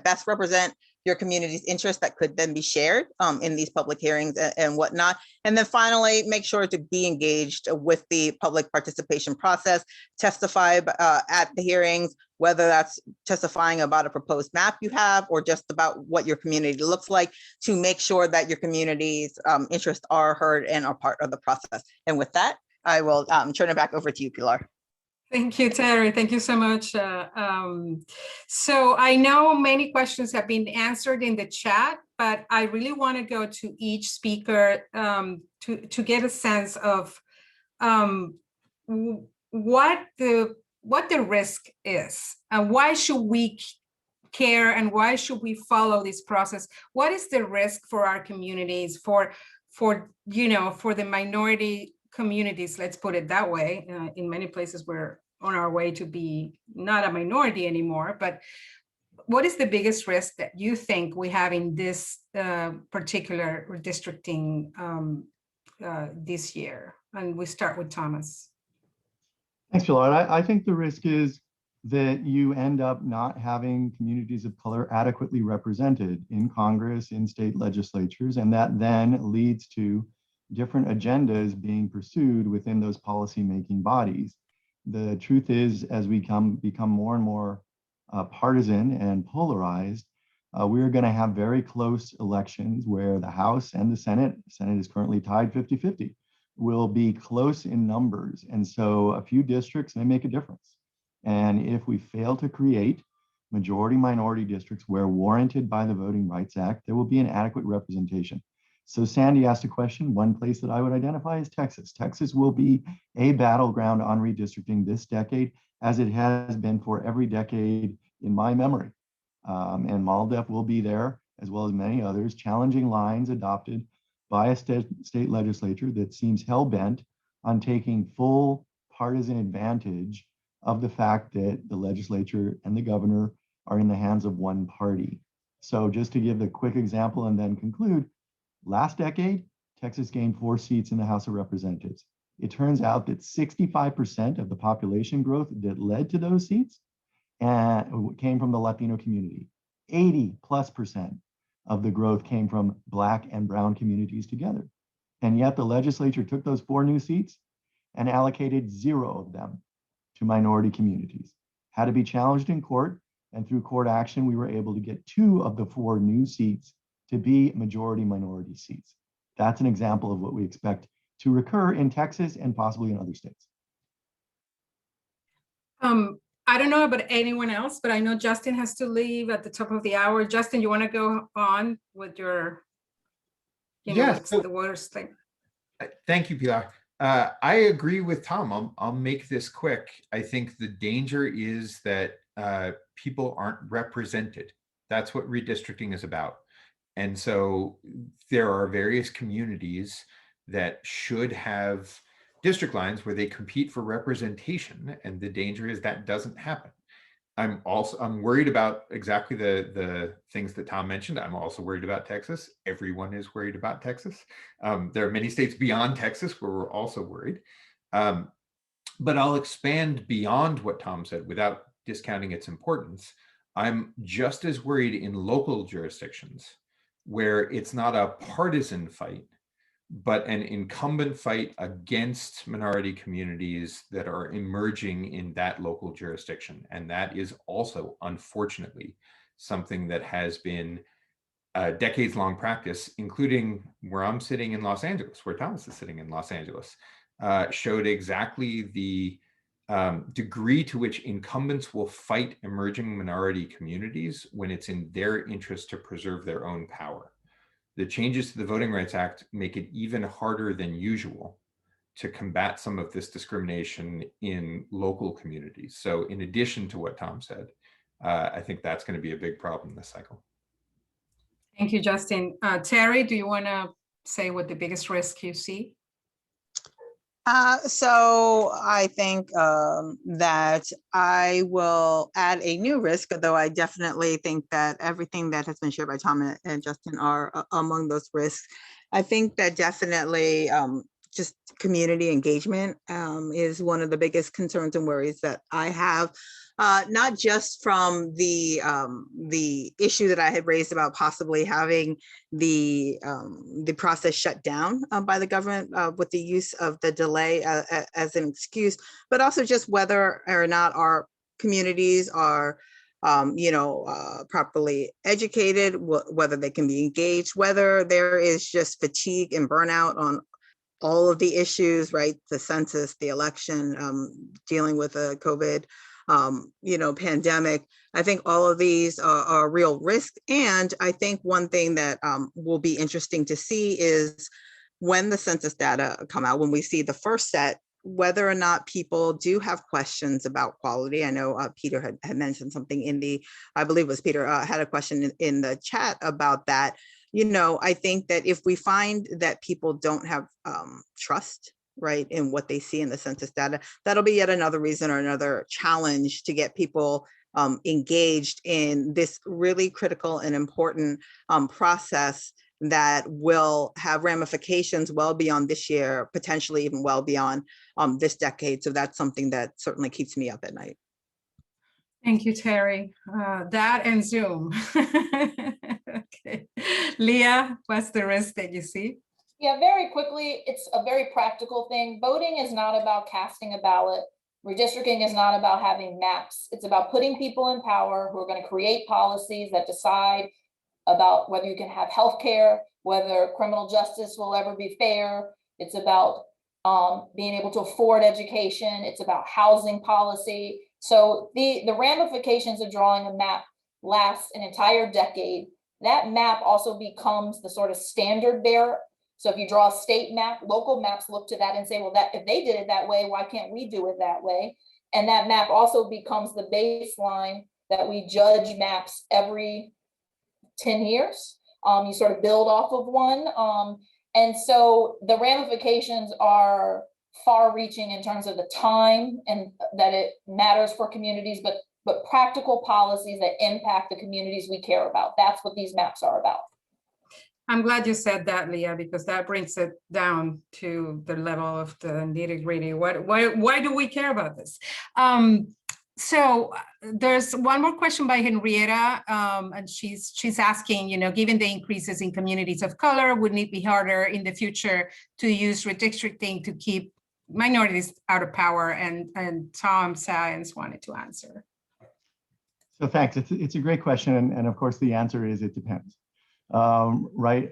best represent your community's interests that could then be shared in these public hearings and whatnot. And then finally, make sure to be engaged with the public participation process, testify at the hearings, whether that's testifying about a proposed map you have or just about what your community looks like, to make sure that your community's interests are heard and are part of the process. And with that, I will turn it back over to you, Pilar. Thank you, Terry. Thank you so much. So I know many questions have been answered in the chat, but I really want to go to each speaker to get a sense of what the risk is and why should we care and why should we follow this process? What is the risk for our communities, for the minority communities, let's put it that way. In many places we're on our way to be not a minority anymore, but what is the biggest risk that you think we have in this particular redistricting this year? And we start with Thomas. Thanks, Pilar. I think the risk is that you end up not having communities of color adequately represented in Congress, in state legislatures, and that then leads to different agendas being pursued within those policymaking bodies. The truth is, as we become more and more partisan and polarized, we're going to have very close elections where the House and the Senate is currently tied 50-50, will be close in numbers. And so a few districts may make a difference. And if we fail to create majority minority districts where warranted by the Voting Rights Act, there will be an adequate representation. So Sandy asked a question. One place that I would identify is Texas. Texas will be a battleground on redistricting this decade, as it has been for every decade in my memory. And MALDEF will be there, as well as many others, challenging lines adopted by a state legislature that seems hell-bent on taking full partisan advantage of the fact that the legislature and the governor are in the hands of one party. So just to give a quick example and then conclude, last decade, Texas gained 4 seats in the House of Representatives. It turns out that 65% of the population growth that led to those seats came from the Latino community. 80+% of the growth came from Black and brown communities together. And yet the legislature took those 4 new seats and allocated 0 of them to minority communities. Had to be challenged in court, and through court action, we were able to get 2 of the 4 new seats to be majority minority seats. That's an example of what we expect to recur in Texas and possibly in other states. I don't know about anyone else, but I know Justin has to leave at the top of the hour. Justin, you want to go on with your, the worst thing? Thank you, Pilar. I agree with Tom. I'll make this quick. I think the danger is that people aren't represented. That's what redistricting is about. And so there are various communities that should have district lines where they compete for representation, and the danger is that doesn't happen. I'm worried about exactly the things that Tom mentioned. I'm also worried about Texas. Everyone is worried about Texas. There are many states beyond Texas where we're also worried. But I'll expand beyond what Tom said without discounting its importance. I'm just as worried in local jurisdictions where it's not a partisan fight, but an incumbent fight against minority communities that are emerging in that local jurisdiction. And that is also, unfortunately, something that has been a decades-long practice, including where I'm sitting in Los Angeles, where Thomas is sitting in Los Angeles, showed exactly the degree to which incumbents will fight emerging minority communities when it's in their interest to preserve their own power. The changes to the Voting Rights Act make it even harder than usual to combat some of this discrimination in local communities. So in addition to what Tom said, I think that's going to be a big problem this cycle. Thank you, Justin. Terry, do you want to say what the biggest risk you see? So I think that I will add a new risk, though I definitely think that everything that has been shared by Tom and Justin are among those risks. I think that definitely just community engagement is one of the biggest concerns and worries that I have. Not just from the issue that I had raised about possibly having the process shut down by the government with the use of the delay as an excuse, but also just whether or not our communities are properly educated, whether they can be engaged, whether there is just fatigue and burnout on all of the issues, right? The census, the election, dealing with the COVID pandemic. I think all of these are real risks. And I think one thing that will be interesting to see is when the census data come out, when we see the first set, whether or not people do have questions about quality. I know Peter had mentioned something I believe it was Peter, had a question in the chat about that. I think that if we find that people don't have trust, right, in what they see in the census data, that'll be yet another reason or another challenge to get people engaged in this really critical and important process that will have ramifications well beyond this year, potentially even well beyond this decade. So that's something that certainly keeps me up at night. Thank you, Terry. That and Zoom. Okay. Leah, what's the risk that you see? Yeah, very quickly, it's a very practical thing. Voting is not about casting a ballot. Redistricting is not about having maps. It's about putting people in power who are going to create policies that decide about whether you can have healthcare, whether criminal justice will ever be fair. It's about being able to afford education. It's about housing policy. So the ramifications of drawing a map lasts an entire decade. That map also becomes the sort of standard bearer. So if you draw a state map, local maps look to that and say, well, that if they did it that way, why can't we do it that way? And that map also becomes the baseline that we judge maps every 10 years. You sort of build off of one. And so the ramifications are far-reaching in terms of the time and that it matters for communities, but practical policies that impact the communities we care about. That's what these maps are about. I'm glad you said that, Leah, because that brings it down to the level of the nitty-gritty. Why do we care about this? So there's one more question by Henrietta, and she's asking, given the increases in communities of color, wouldn't it be harder in the future to use redistricting to keep minorities out of power? And Tom Saenz wanted to answer. So thanks. It's a great question, and of course the answer is it depends. Right?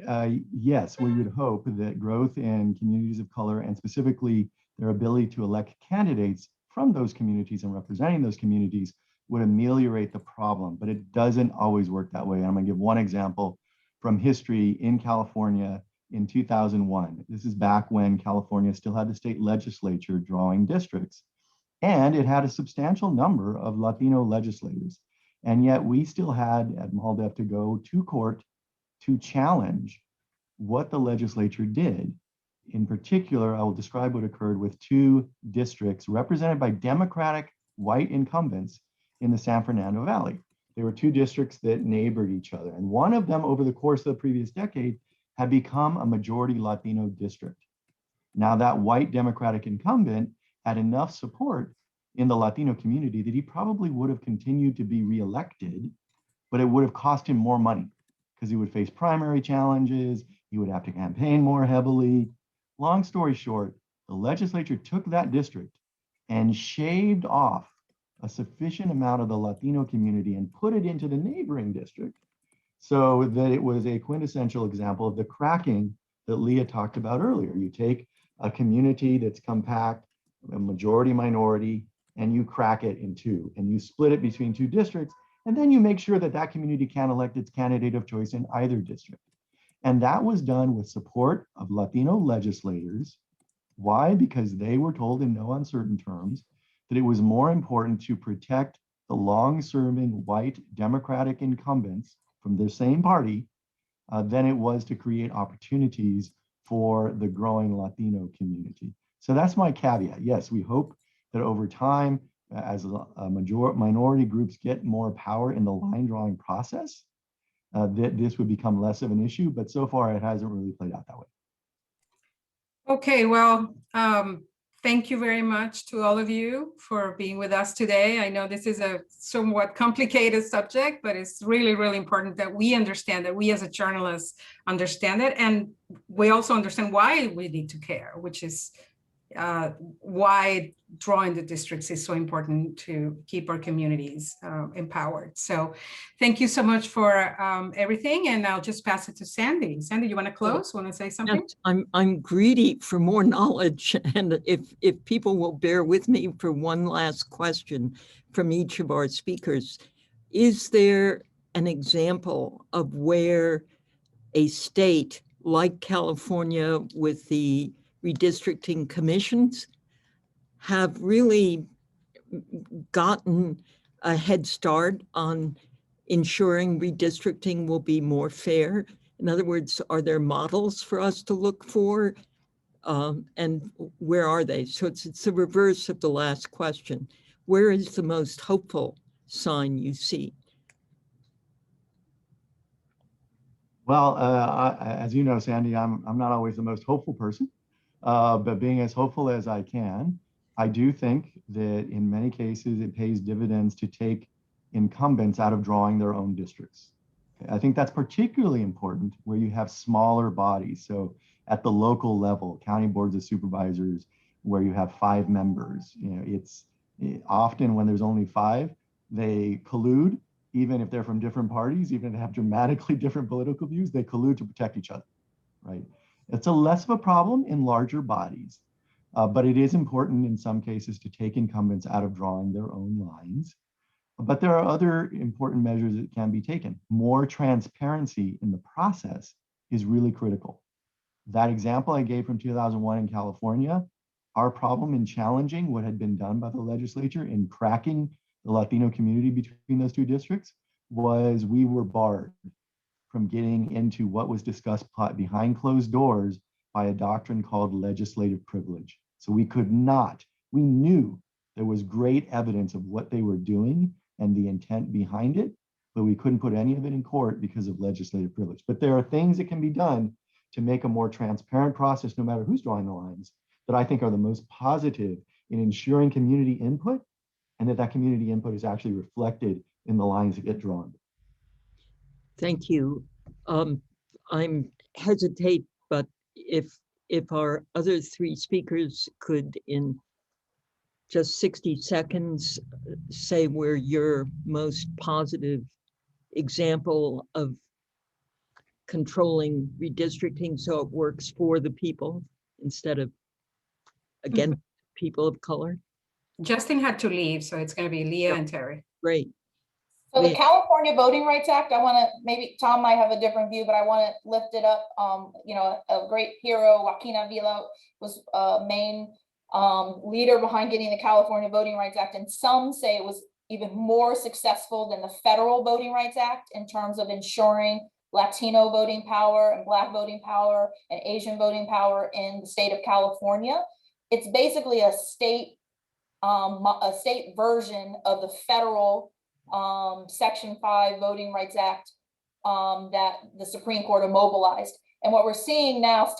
Yes, we would hope that growth in communities of color and specifically their ability to elect candidates from those communities and representing those communities would ameliorate the problem, but it doesn't always work that way. And I'm going to give one example from history in California in 2001. This is back when California still had the state legislature drawing districts, and it had a substantial number of Latino legislators. And yet we still had at MALDEF to go to court to challenge what the legislature did. In particular, I will describe what occurred with two districts represented by Democratic white incumbents in the San Fernando Valley. There were two districts that neighbored each other, and one of them over the course of the previous decade had become a majority Latino district. Now that white Democratic incumbent had enough support in the Latino community that he probably would have continued to be reelected, but it would have cost him more money because he would face primary challenges, he would have to campaign more heavily. Long story short, the legislature took that district and shaved off a sufficient amount of the Latino community and put it into the neighboring district so that it was a quintessential example of the cracking that Leah talked about earlier. You take a community that's compact, a majority minority, and you crack it in two, and you split it between two districts, and then you make sure that that community can elect its candidate of choice in either district. And that was done with support of Latino legislators. Why? Because they were told in no uncertain terms that it was more important to protect the long-serving white Democratic incumbents from the same party than it was to create opportunities for the growing Latino community. So that's my caveat. Yes, we hope that over time, as minority groups get more power in the line drawing process, that this would become less of an issue, but so far it hasn't really played out that way. Okay, well, thank you very much to all of you for being with us today. I know this is a somewhat complicated subject, but it's really, really important that we understand, that we as a journalist understand it. And we also understand why we need to care, which is why drawing the districts is so important to keep our communities empowered. So thank you so much for everything. And I'll just pass it to Sandy. Sandy, you want to close? Want to say something? Yes, I'm greedy for more knowledge. And if people will bear with me for one last question from each of our speakers, is there an example of where a state like California with the redistricting commissions have really gotten a head start on ensuring redistricting will be more fair? In other words, are there models for us to look for? And where are they? So it's the reverse of the last question. Where is the most hopeful sign you see? Well, as you know, Sandy, I'm not always the most hopeful person, but being as hopeful as I can, I do think that in many cases it pays dividends to take incumbents out of drawing their own districts. I think that's particularly important where you have smaller bodies. So at the local level, county boards of supervisors, where you have 5 members, it's often when there's only 5, they collude, even if they're from different parties, even if they have dramatically different political views, they collude to protect each other, right? It's a less of a problem in larger bodies, but it is important in some cases to take incumbents out of drawing their own lines. But there are other important measures that can be taken. More transparency in the process is really critical. That example I gave from 2001 in California, our problem in challenging what had been done by the legislature in cracking the Latino community between those 2 districts was we were barred from getting into what was discussed behind closed doors by a doctrine called legislative privilege. So we could not, we knew there was great evidence of what they were doing and the intent behind it, but we couldn't put any of it in court because of legislative privilege. But there are things that can be done to make a more transparent process, no matter who's drawing the lines, that I think are the most positive in ensuring community input, and that community input is actually reflected in the lines that get drawn. Thank you. I'm hesitate, but if our other 3 speakers could, in just 60 seconds, say where your most positive example of controlling redistricting so it works for the people instead of against people of color. Justin had to leave, so it's going to be Leah and Terry. Great. So the California Voting Rights Act, I want to, maybe Tom might have a different view, but I want to lift it up. A great hero, Joaquin Avila, was a main leader behind getting the California Voting Rights Act. And some say it was even more successful than the Federal Voting Rights Act in terms of ensuring Latino voting power and Black voting power and Asian voting power in the state of California. It's basically a state version of the federal Section 5 Voting Rights Act that the Supreme Court immobilized. And what we're seeing now,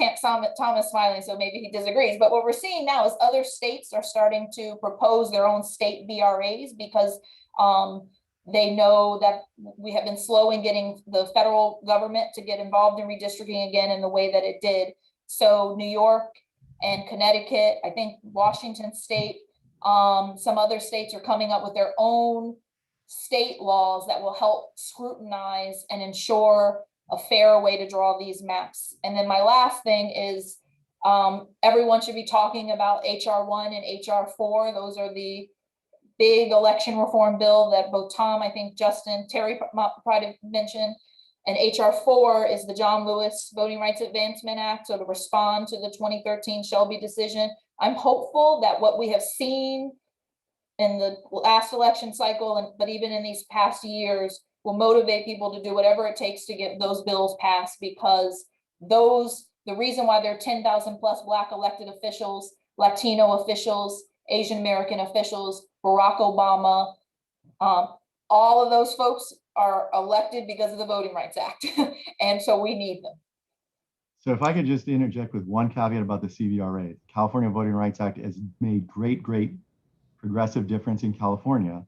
Thomas smiling, so maybe he disagrees, but what we're seeing now is other states are starting to propose their own state VRAs because they know that we have been slow in getting the federal government to get involved in redistricting again in the way that it did. So New York and Connecticut, I think Washington State, some other states are coming up with their own state laws that will help scrutinize and ensure a fair way to draw these maps. And then my last thing is everyone should be talking about HR 1 and HR 4. Those are the big election reform bill that both Tom, I think Justin, Terry probably mentioned, and HR 4 is the John Lewis Voting Rights Advancement Act. So to respond to the 2013 Shelby decision, I'm hopeful that what we have seen in the last election cycle, but even in these past years, will motivate people to do whatever it takes to get those bills passed, because the reason why there are 10,000 plus Black elected officials, Latino officials, Asian American officials, Barack Obama, all of those folks are elected because of the Voting Rights Act. And so we need them. So if I could just interject with one caveat about the CVRA, California Voting Rights Act has made great progressive difference in California.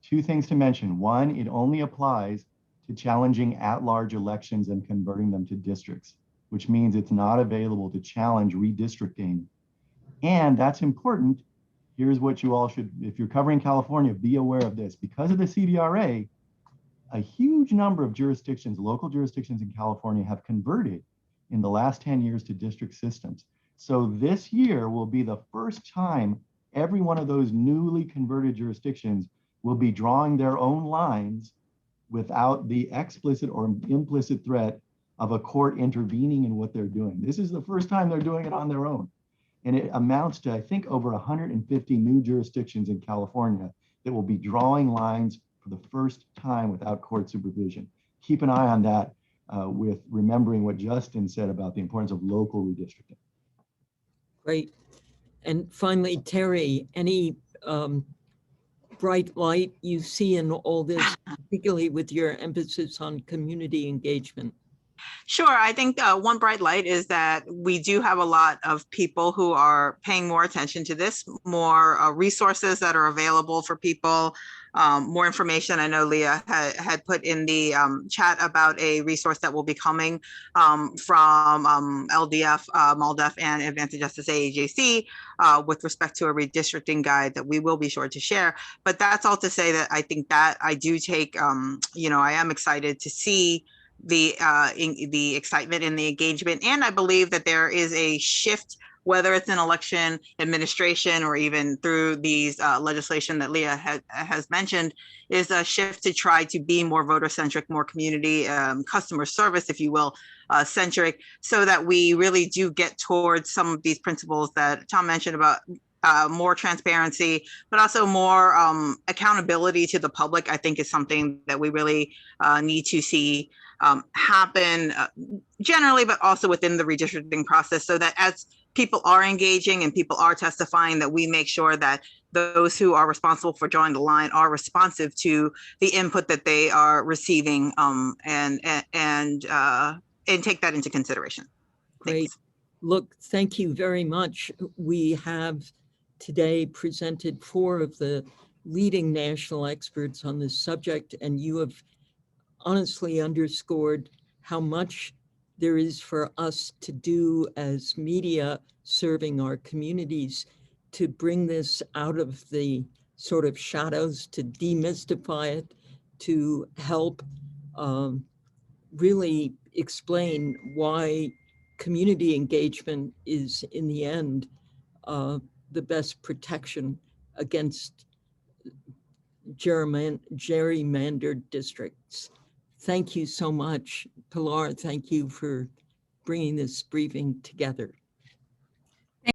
Two things to mention. One, it only applies to challenging at-large elections and converting them to districts, which means it's not available to challenge redistricting. And that's important. Here's what you all should, if you're covering California, be aware of this. Because of the CVRA, a huge number of jurisdictions, local jurisdictions in California, have converted in the last 10 years to district systems. So this year will be the first time every one of those newly converted jurisdictions will be drawing their own lines without the explicit or implicit threat of a court intervening in what they're doing. This is the first time they're doing it on their own. And it amounts to, I think, over 150 new jurisdictions in California that will be drawing lines for the first time without court supervision. Keep an eye on that with remembering what Justin said about the importance of local redistricting. Great. And finally, Terry, any bright light you see in all this, particularly with your emphasis on community engagement? Sure. I think one bright light is that we do have a lot of people who are paying more attention to this, more resources that are available for people, more information. I know Leah had put in the chat about a resource that will be coming from LDF, MALDEF, and Advanced Justice AAJC with respect to a redistricting guide that we will be sure to share. But that's all to say that I think that I do take, I am excited to see the excitement and the engagement. And I believe that there is a shift, whether it's in election administration or even through these legislation that Leah has mentioned, is a shift to try to be more voter-centric, more community customer service, if you will, centric, so that we really do get towards some of these principles that Tom mentioned about more transparency, but also more accountability to the public. I think is something that we really need to see happen generally, but also within the redistricting process, so that as people are engaging and people are testifying, that we make sure that those who are responsible for drawing the line are responsive to the input that they are receiving and take that into consideration. Great. Thanks. Look, thank you very much. We have today presented 4 of the leading national experts on this subject, and you have honestly underscored how much there is for us to do as media serving our communities to bring this out of the sort of shadows, to demystify it, to help really explain why community engagement is, in the end, the best protection against gerrymandered districts. Thank you so much. Pilar, thank you for bringing this briefing together.